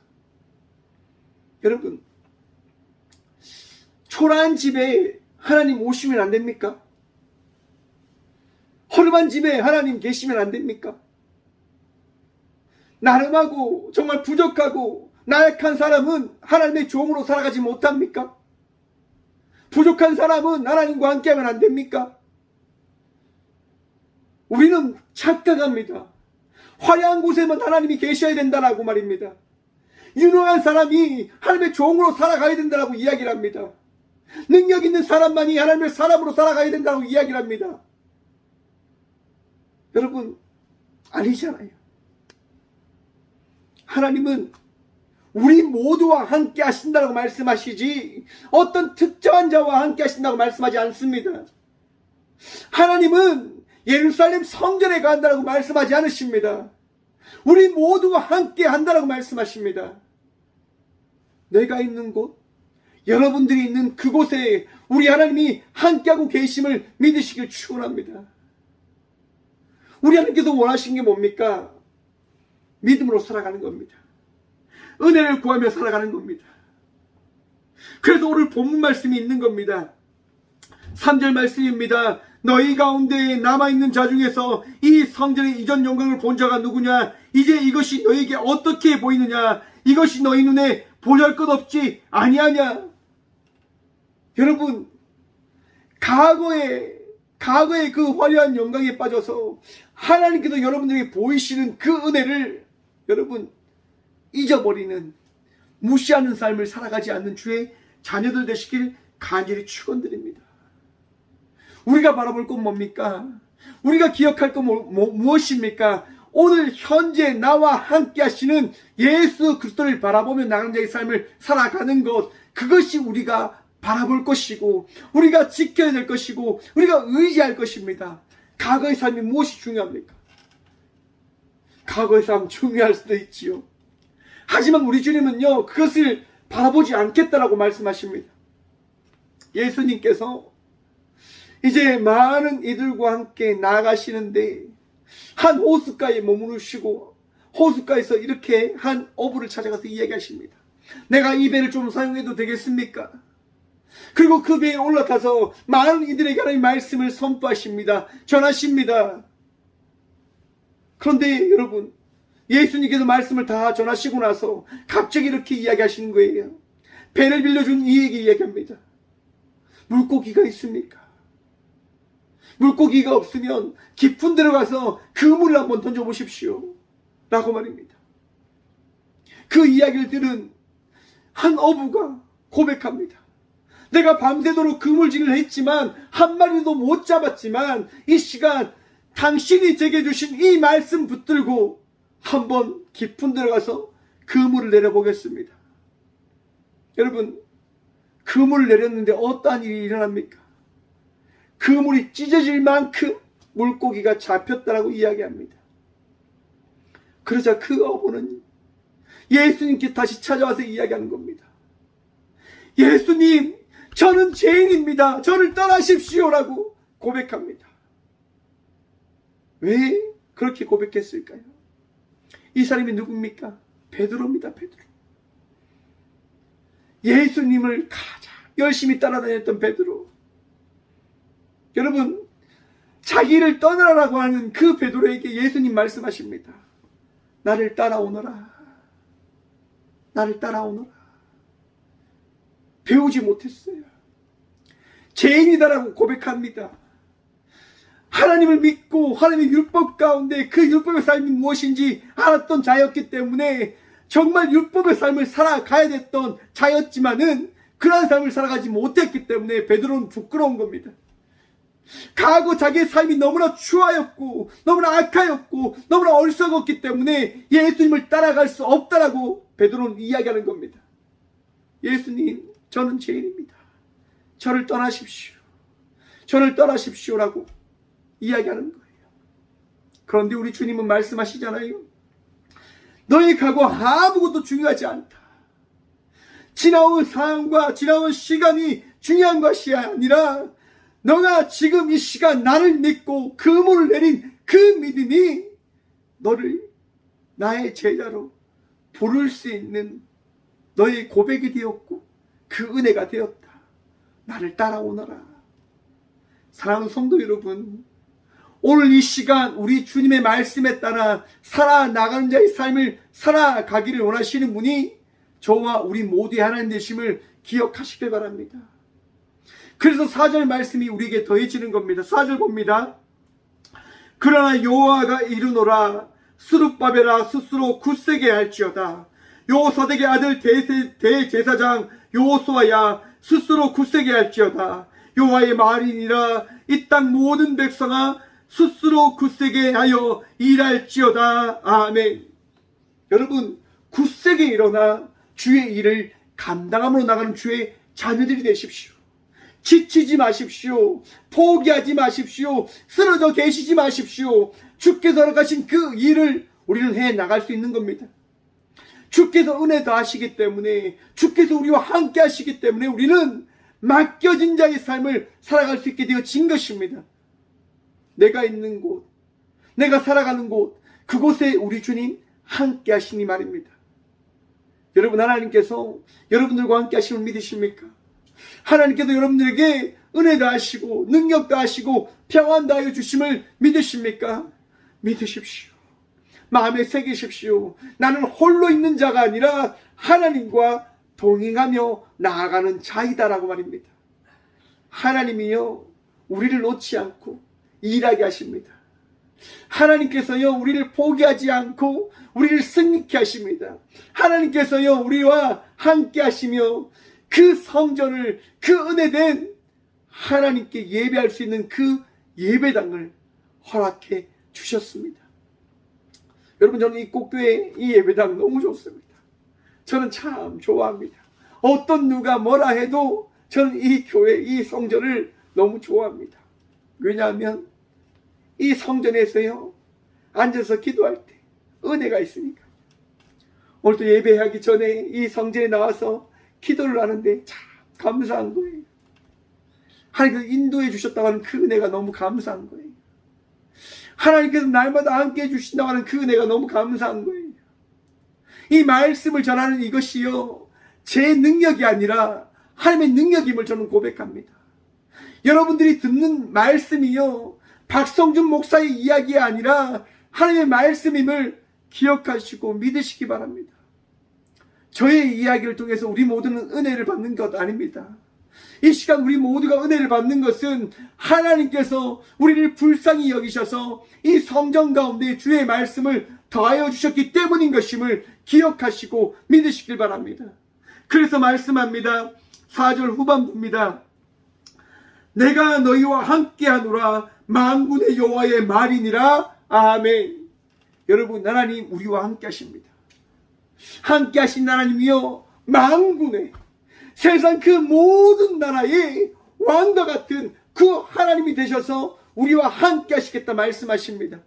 여러분, 초라한 집에 하나님 오시면 안 됩니까? 허름한 집에 하나님 계시면 안 됩니까? 나름하고 정말 부족하고 나약한 사람은 하나님의 종으로 살아가지 못합니까? 부족한 사람은 하나님과 함께하면 안 됩니까? 우리는 착각합니다. 화려한 곳에만 하나님이 계셔야 된다라고 말입니다. 유능한 사람이 하나님의 종으로 살아가야 된다라고 이야기를 합니다. 능력 있는 사람만이 하나님의 사람으로 살아가야 된다고 이야기를 합니다. 여러분, 아니잖아요. 하나님은 우리 모두와 함께 하신다고 말씀하시지 어떤 특정한 자와 함께 하신다고 말씀하지 않습니다. 하나님은 예루살렘 성전에 간다고 말씀하지 않으십니다. 우리 모두와 함께 한다고 말씀하십니다. 내가 있는 곳, 여러분들이 있는 그곳에 우리 하나님이 함께하고 계심을 믿으시길 축원합니다. 우리 하나님께서 원하시는 게 뭡니까? 믿음으로 살아가는 겁니다. 은혜를 구하며 살아가는 겁니다. 그래서 오늘 본문 말씀이 있는 겁니다. 3절 말씀입니다. 너희 가운데 남아있는 자 중에서 이 성전의 이전 영광을 본 자가 누구냐? 이제 이것이 너희에게 어떻게 보이느냐? 이것이 너희 눈에 보잘것없지 아니하냐? 여러분, 과거의 그 화려한 영광에 빠져서 하나님께서 여러분들에게 보이시는 그 은혜를 여러분 잊어버리는, 무시하는 삶을 살아가지 않는 주의 자녀들 되시길 간절히 축원드립니다. 우리가 바라볼 건 뭡니까? 우리가 기억할 건 무엇입니까? 오늘 현재 나와 함께 하시는 예수 그리스도를 바라보며 나가는 자의 삶을 살아가는 것, 그것이 우리가 바라볼 것이고 우리가 지켜야 될 것이고 우리가 의지할 것입니다. 과거의 삶이 무엇이 중요합니까? 과거의 삶 중요할 수도 있지요. 하지만 우리 주님은요, 그것을 바라보지 않겠다라고 말씀하십니다. 예수님께서 이제 많은 이들과 함께 나아가시는데 한 호숫가에 머무르시고 호숫가에서 이렇게 한 어부를 찾아가서 이야기하십니다. 내가 이 배를 좀 사용해도 되겠습니까? 그리고 그 배에 올라타서 많은 이들에게 하나님의 말씀을 선포하십니다. 전하십니다. 그런데 여러분, 예수님께서 말씀을 다 전하시고 나서 갑자기 이렇게 이야기하시는 거예요. 배를 빌려준 이에게 이야기합니다. 물고기가 있습니까? 물고기가 없으면 깊은 데로 가서 그물을 한번 던져보십시오 라고 말입니다. 그 이야기를 들은 한 어부가 고백합니다. 내가 밤새도록 그물질을 했지만 한 마리도 못 잡았지만 이 시간 당신이 제게 주신 이 말씀 붙들고 한번 깊은 데로 가서 그물을 내려보겠습니다. 여러분, 그물을 내렸는데 어떠한 일이 일어납니까? 그물이 찢어질 만큼 물고기가 잡혔다라고 이야기합니다. 그러자 그 어부는 예수님께 다시 찾아와서 이야기하는 겁니다. 예수님, 저는 죄인입니다. 저를 떠나십시오라고 고백합니다. 왜 그렇게 고백했을까요? 이 사람이 누굽니까? 베드로입니다. 베드로. 예수님을 가장 열심히 따라다녔던 베드로. 여러분, 자기를 떠나라고 하는 그 베드로에게 예수님 말씀하십니다. 나를 따라오너라. 나를 따라오너라. 배우지 못했어요. 죄인이다라고 고백합니다. 하나님을 믿고 하나님의 율법 가운데 그 율법의 삶이 무엇인지 알았던 자였기 때문에 정말 율법의 삶을 살아가야 됐던 자였지만은 그러한 삶을 살아가지 못했기 때문에 베드로는 부끄러운 겁니다. 과거 자기의 삶이 너무나 추하였고 너무나 악하였고 너무나 어리석었기 때문에 예수님을 따라갈 수 없다라고 베드로는 이야기하는 겁니다. 예수님, 저는 죄인입니다. 저를 떠나십시오. 저를 떠나십시오라고 이야기하는 거예요. 그런데 우리 주님은 말씀하시잖아요. 너의 과거 아무것도 중요하지 않다. 지나온 상황과 지나온 시간이 중요한 것이 아니라 너가 지금 이 시간 나를 믿고 그물을 내린 그 믿음이 너를 나의 제자로 부를 수 있는 너의 고백이 되었고 그 은혜가 되었다. 나를 따라오너라. 사랑하는 성도 여러분, 오늘 이 시간 우리 주님의 말씀에 따라 살아나가는 자의 삶을 살아가기를 원하시는 분이 저와 우리 모두의 하나님 되심을 기억하시길 바랍니다. 그래서 4절 말씀이 우리에게 더해지는 겁니다. 4절 봅니다. 그러나 여호와가 이르노라. 스룹바벨아 스스로 굳세게 할지어다. 여호사덱의 아들 대제사장 여호수아야 스스로 굳세게 할지어다. 여호와의 말이니라. 이 땅 모든 백성아 스스로 굳세게 하여 일할지어다. 아멘. 여러분, 굳세게 일어나 주의 일을 감당함으로 나가는 주의 자녀들이 되십시오. 지치지 마십시오. 포기하지 마십시오. 쓰러져 계시지 마십시오. 주께서 허락하신 그 일을 우리는 해 나갈 수 있는 겁니다. 주께서 은혜 더하시기 때문에, 주께서 우리와 함께 하시기 때문에 우리는 맡겨진 자의 삶을 살아갈 수 있게 되어진 것입니다. 내가 있는 곳, 내가 살아가는 곳, 그곳에 우리 주님 함께 하시니 말입니다. 여러분, 하나님께서 여러분들과 함께 하심을 믿으십니까? 하나님께서 여러분들에게 은혜 다하시고 능력 다하시고 평안 다하여 주심을 믿으십니까? 믿으십시오. 마음에 새기십시오. 나는 홀로 있는 자가 아니라 하나님과 동행하며 나아가는 자이다라고 말입니다. 하나님이요, 우리를 놓지 않고 일하게 하십니다. 하나님께서요, 우리를 포기하지 않고 우리를 승리케 하십니다. 하나님께서요, 우리와 함께 하시며 그 성전을, 그 은혜된 하나님께 예배할 수 있는 그 예배당을 허락해 주셨습니다. 여러분, 저는 이 꼭교회 이 예배당 너무 좋습니다. 저는 참 좋아합니다. 어떤 누가 뭐라 해도 저는 이 교회, 이 성전을 너무 좋아합니다. 왜냐하면 이 성전에서요, 앉아서 기도할 때 은혜가 있으니까. 오늘도 예배하기 전에 이 성전에 나와서 기도를 하는데 참 감사한 거예요. 하나님께서 인도해 주셨다고 하는 그 은혜가 너무 감사한 거예요. 하나님께서 날마다 함께 해주신다고 하는 그 은혜가 너무 감사한 거예요. 이 말씀을 전하는 이것이요, 제 능력이 아니라 하나님의 능력임을 저는 고백합니다. 여러분들이 듣는 말씀이요, 박성준 목사의 이야기가 아니라 하나님의 말씀임을 기억하시고 믿으시기 바랍니다. 저의 이야기를 통해서 우리 모두는 은혜를 받는 것 아닙니다. 이 시간 우리 모두가 은혜를 받는 것은 하나님께서 우리를 불쌍히 여기셔서 이 성전 가운데 주의 말씀을 더하여 주셨기 때문인 것임을 기억하시고 믿으시길 바랍니다. 그래서 말씀합니다. 4절 후반부입니다. 내가 너희와 함께하노라. 만군의 여호와의 말이니라. 아멘. 여러분, 하나님 우리와 함께 하십니다. 함께 하신 하나님이요, 만군의 세상 그 모든 나라의 왕과 같은 그 하나님이 되셔서 우리와 함께 하시겠다 말씀하십니다.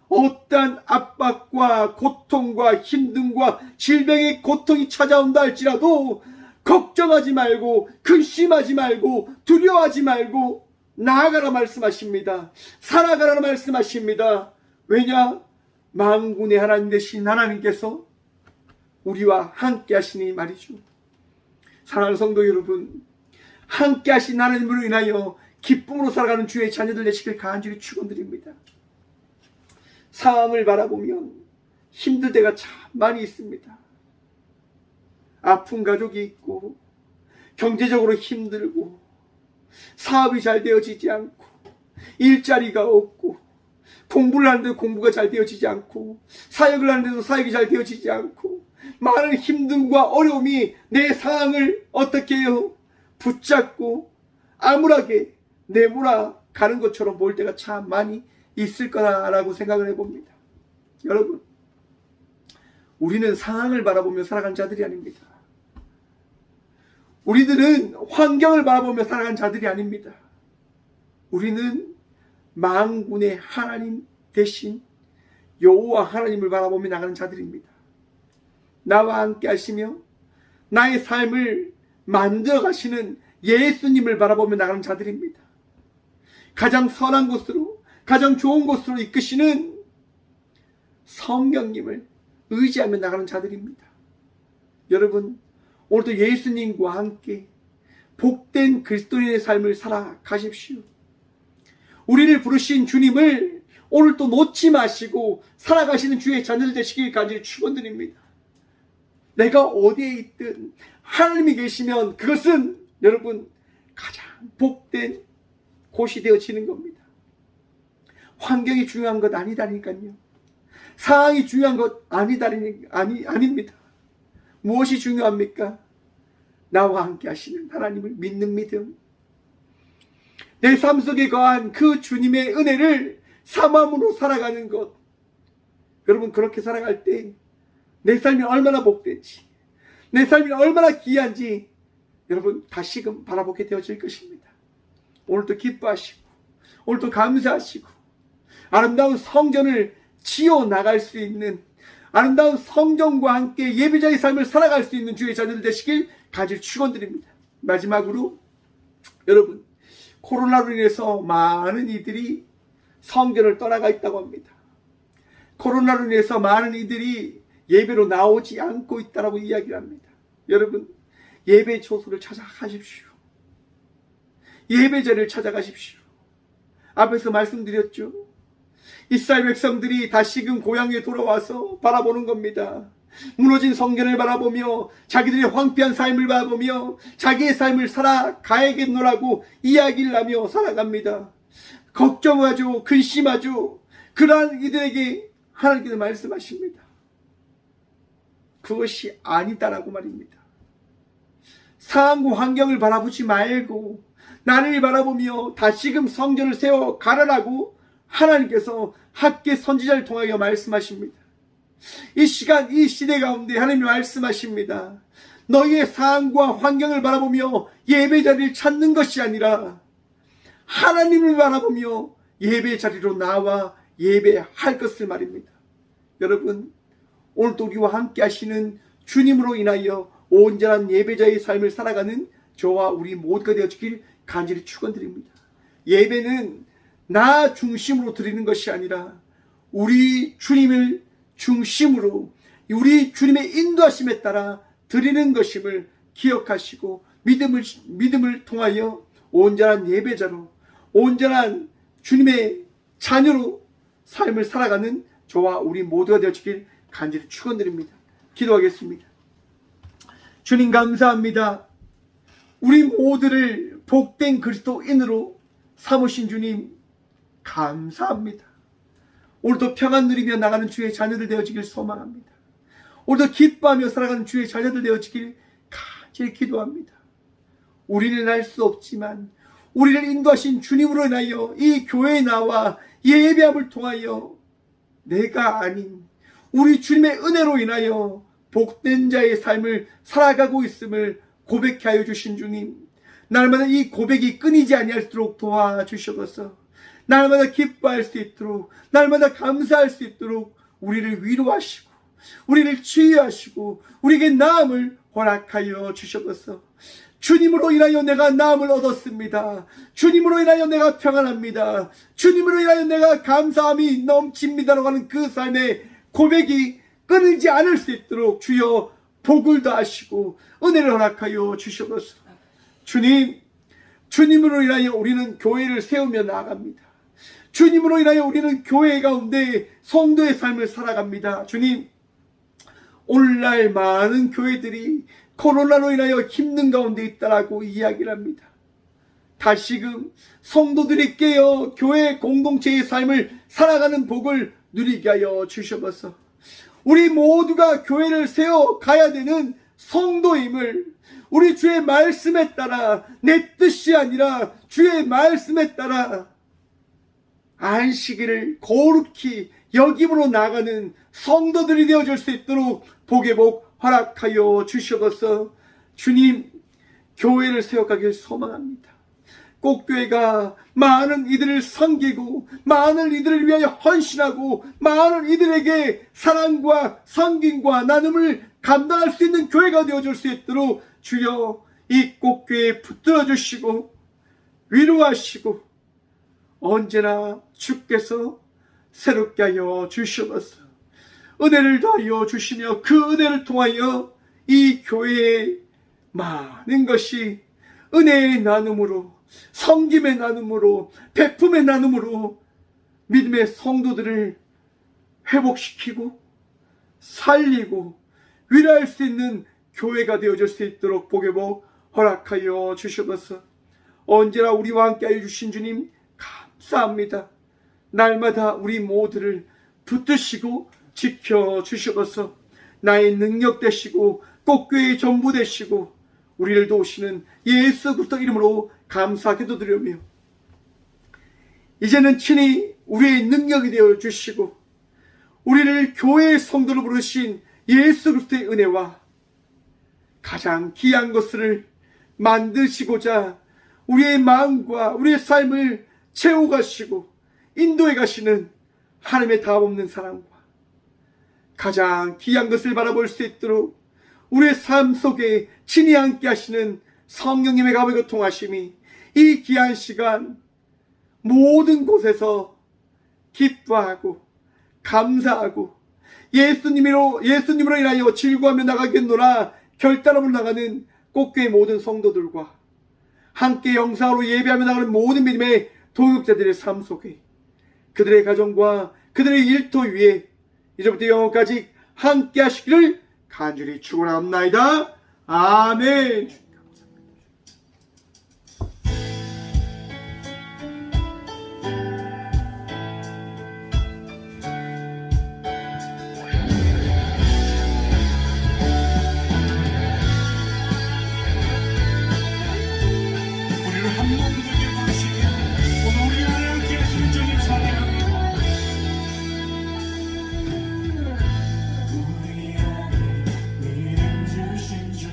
어떠한 압박과 고통과 힘듦과 질병의 고통이 찾아온다 할지라도 걱정하지 말고 근심하지 말고 두려워하지 말고 나아가라 말씀하십니다. 살아가라 말씀하십니다. 왜냐? 만군의 하나님 되신 하나님께서 우리와 함께 하시니 말이죠. 사랑하는 성도 여러분, 함께 하신 하나님으로 인하여 기쁨으로 살아가는 주의 자녀들 되시길 간절히 축원드립니다. 상황을 바라보면 힘들 때가 참 많이 있습니다. 아픈 가족이 있고 경제적으로 힘들고 사업이 잘 되어지지 않고 일자리가 없고, 공부를 하는데도 공부가 잘 되어지지 않고, 사역을 하는데도 사역이 잘 되어지지 않고, 많은 힘듦과 어려움이 내 상황을 어떻게 해요? 붙잡고 암울하게 내몰아 가는 것처럼 보일 때가 참 많이 있을 거라고 생각을 해봅니다. 여러분, 우리는 상황을 바라보며 살아간 자들이 아닙니다. 우리들은 환경을 바라보며 살아간 자들이 아닙니다. 우리는 만군의 하나님 대신 여호와 하나님을 바라보며 나가는 자들입니다. 나와 함께 하시며 나의 삶을 만들어 가시는 예수님을 바라보며 나가는 자들입니다. 가장 선한 곳으로, 가장 좋은 곳으로 이끄시는 성령님을 의지하며 나가는 자들입니다. 여러분, 오늘도 예수님과 함께 복된 그리스도인의 삶을 살아가십시오. 우리를 부르신 주님을 오늘도 놓지 마시고 살아가시는 주의 자녀들 되시길 간절히 축원드립니다. 내가 어디에 있든 하나님이 계시면 그것은 여러분 가장 복된 곳이 되어지는 겁니다. 환경이 중요한 것 아니다니까요. 상황이 중요한 것 아닙니다. 무엇이 중요합니까? 나와 함께 하시는 하나님을 믿는 믿음, 내 삶 속에 거한 그 주님의 은혜를 삼함으로 살아가는 것. 여러분, 그렇게 살아갈 때 내 삶이 얼마나 복된지, 내 삶이 얼마나 귀한지 여러분 다시금 바라보게 되어질 것입니다. 오늘도 기뻐하시고, 오늘도 감사하시고, 아름다운 성전을 지어 나갈 수 있는, 아름다운 성전과 함께 예배자의 삶을 살아갈 수 있는 주의 자녀들 되시길 간절히 축원드립니다. 마지막으로 여러분, 코로나로 인해서 많은 이들이 성전을 떠나가 있다고 합니다. 코로나로 인해서 많은 이들이 예배로 나오지 않고 있다고 이야기를 합니다. 여러분, 예배 초소를 찾아가십시오. 예배자를 찾아가십시오. 앞에서 말씀드렸죠. 이스라엘 백성들이 다시금 고향에 돌아와서 바라보는 겁니다. 무너진 성전을 바라보며 자기들의 황폐한 삶을 바라보며 자기의 삶을 살아가야겠노라고 이야기를 하며 살아갑니다. 걱정하죠. 근심하죠. 그러한 이들에게 하나님께서 말씀하십니다. 그것이 아니다라고 말입니다. 상황과 환경을 바라보지 말고 나를 바라보며 다시금 성전을 세워 가라라고 하나님께서 학계 선지자를 통하여 말씀하십니다. 이 시간, 이 시대 가운데 하나님이 말씀하십니다. 너희의 상황과 환경을 바라보며 예배 자리를 찾는 것이 아니라 하나님을 바라보며 예배 자리로 나와 예배할 것을 말입니다. 여러분, 오늘도 우리와 함께 하시는 주님으로 인하여 온전한 예배자의 삶을 살아가는 저와 우리 모두가 되어주길 간절히 축원드립니다. 예배는 나 중심으로 드리는 것이 아니라 우리 주님을 중심으로, 우리 주님의 인도하심에 따라 드리는 것임을 기억하시고 믿음을 통하여 온전한 예배자로, 온전한 주님의 자녀로 삶을 살아가는 저와 우리 모두가 되어주길 간절히 축원드립니다. 기도하겠습니다. 주님, 감사합니다. 우리 모두를 복된 그리스도인으로 삼으신 주님 감사합니다. 오늘도 평안 누리며 나가는 주의 자녀들 되어지길 소망합니다. 오늘도 기뻐하며 살아가는 주의 자녀들 되어지길 간절히 기도합니다. 우리는 알 수 없지만 우리를 인도하신 주님으로 인하여 이 교회에 나와 예배함을 통하여 내가 아닌 우리 주님의 은혜로 인하여 복된 자의 삶을 살아가고 있음을 고백해 하여 주신 주님, 날마다 이 고백이 끊이지 아니할수록 도와주셔서 날마다 기뻐할 수 있도록, 날마다 감사할 수 있도록 우리를 위로하시고 우리를 치유하시고 우리에게 나음을 허락하여 주셔서 주님으로 인하여 내가 나음을 얻었습니다. 주님으로 인하여 내가 평안합니다. 주님으로 인하여 내가 감사함이 넘칩니다라고 하는 그 삶의 고백이 끊이지 않을 수 있도록 주여 복을 다하시고 은혜를 허락하여 주셔서 주님, 주님으로 인하여 우리는 교회를 세우며 나아갑니다. 주님으로 인하여 우리는 교회 가운데 성도의 삶을 살아갑니다. 주님, 오늘날 많은 교회들이 코로나로 인하여 힘든 가운데 있다라고 이야기를 합니다. 다시금 성도들이 깨어 교회 공동체의 삶을 살아가는 복을 누리게 하여 주셔서 우리 모두가 교회를 세워 가야 되는 성도임을 우리 주의 말씀에 따라 내 뜻이 아니라 주의 말씀에 따라 안식일을 거룩히 여김으로 나가는 성도들이 되어줄 수 있도록 복의 복 허락하여 주셔서 주님 교회를 세워가길 소망합니다. 꽃교회가 많은 이들을 섬기고 많은 이들을 위하여 헌신하고 많은 이들에게 사랑과 섬김과 나눔을 감당할 수 있는 교회가 되어줄 수 있도록 주여 이 꽃교회에 붙들어 주시고 위로하시고 언제나 주께서 새롭게 하여 주시옵소서. 은혜를 더하여 주시며 그 은혜를 통하여 이 교회의 많은 것이 은혜의 나눔으로 섬김의 나눔으로 베품의 나눔으로 믿음의 성도들을 회복시키고 살리고 위로할 수 있는 교회가 되어줄 수 있도록 복의 복 허락하여 주시옵소서. 언제나 우리와 함께하여 주신 주님 감사합니다. 날마다 우리 모두를 붙드시고 지켜주시옵소서. 나의 능력 되시고 꽃교회의 전부 되시고 우리를 도우시는 예수 그리스도 이름으로 감사 기도드리며 이제는 친히 우리의 능력이 되어 주시고 우리를 교회의 성도로 부르신 예수 그리스도의 은혜와 가장 귀한 것을 만드시고자 우리의 마음과 우리의 삶을 채워가시고 인도해 가시는 하나님의 다함없는 사랑과 가장 귀한 것을 바라볼 수 있도록 우리의 삶 속에 친히 함께 하시는 성령님의 감화가 통하심이 이 귀한 시간 모든 곳에서 기뻐하고 감사하고 예수님으로 인하여 즐거워하며 나가겠노라 결단함으로 나가는 꽃교회 모든 성도들과 함께 영상으로 예배하며 나가는 모든 믿음의 동역자들의 삶 속에 그들의 가정과 그들의 일터 위에 이제부터 영원까지 함께 하시기를 간절히 축원합나이다. 아멘. 우리를 한 몸 되게 부르시며 오늘 우리 안에 함께 하시는 주님 사랑합니다. 우리 안에 믿음 주신 주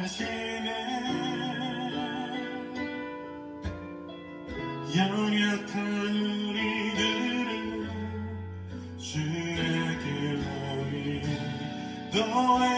하시네. 연약한 우리들을 주의 길로 인도해.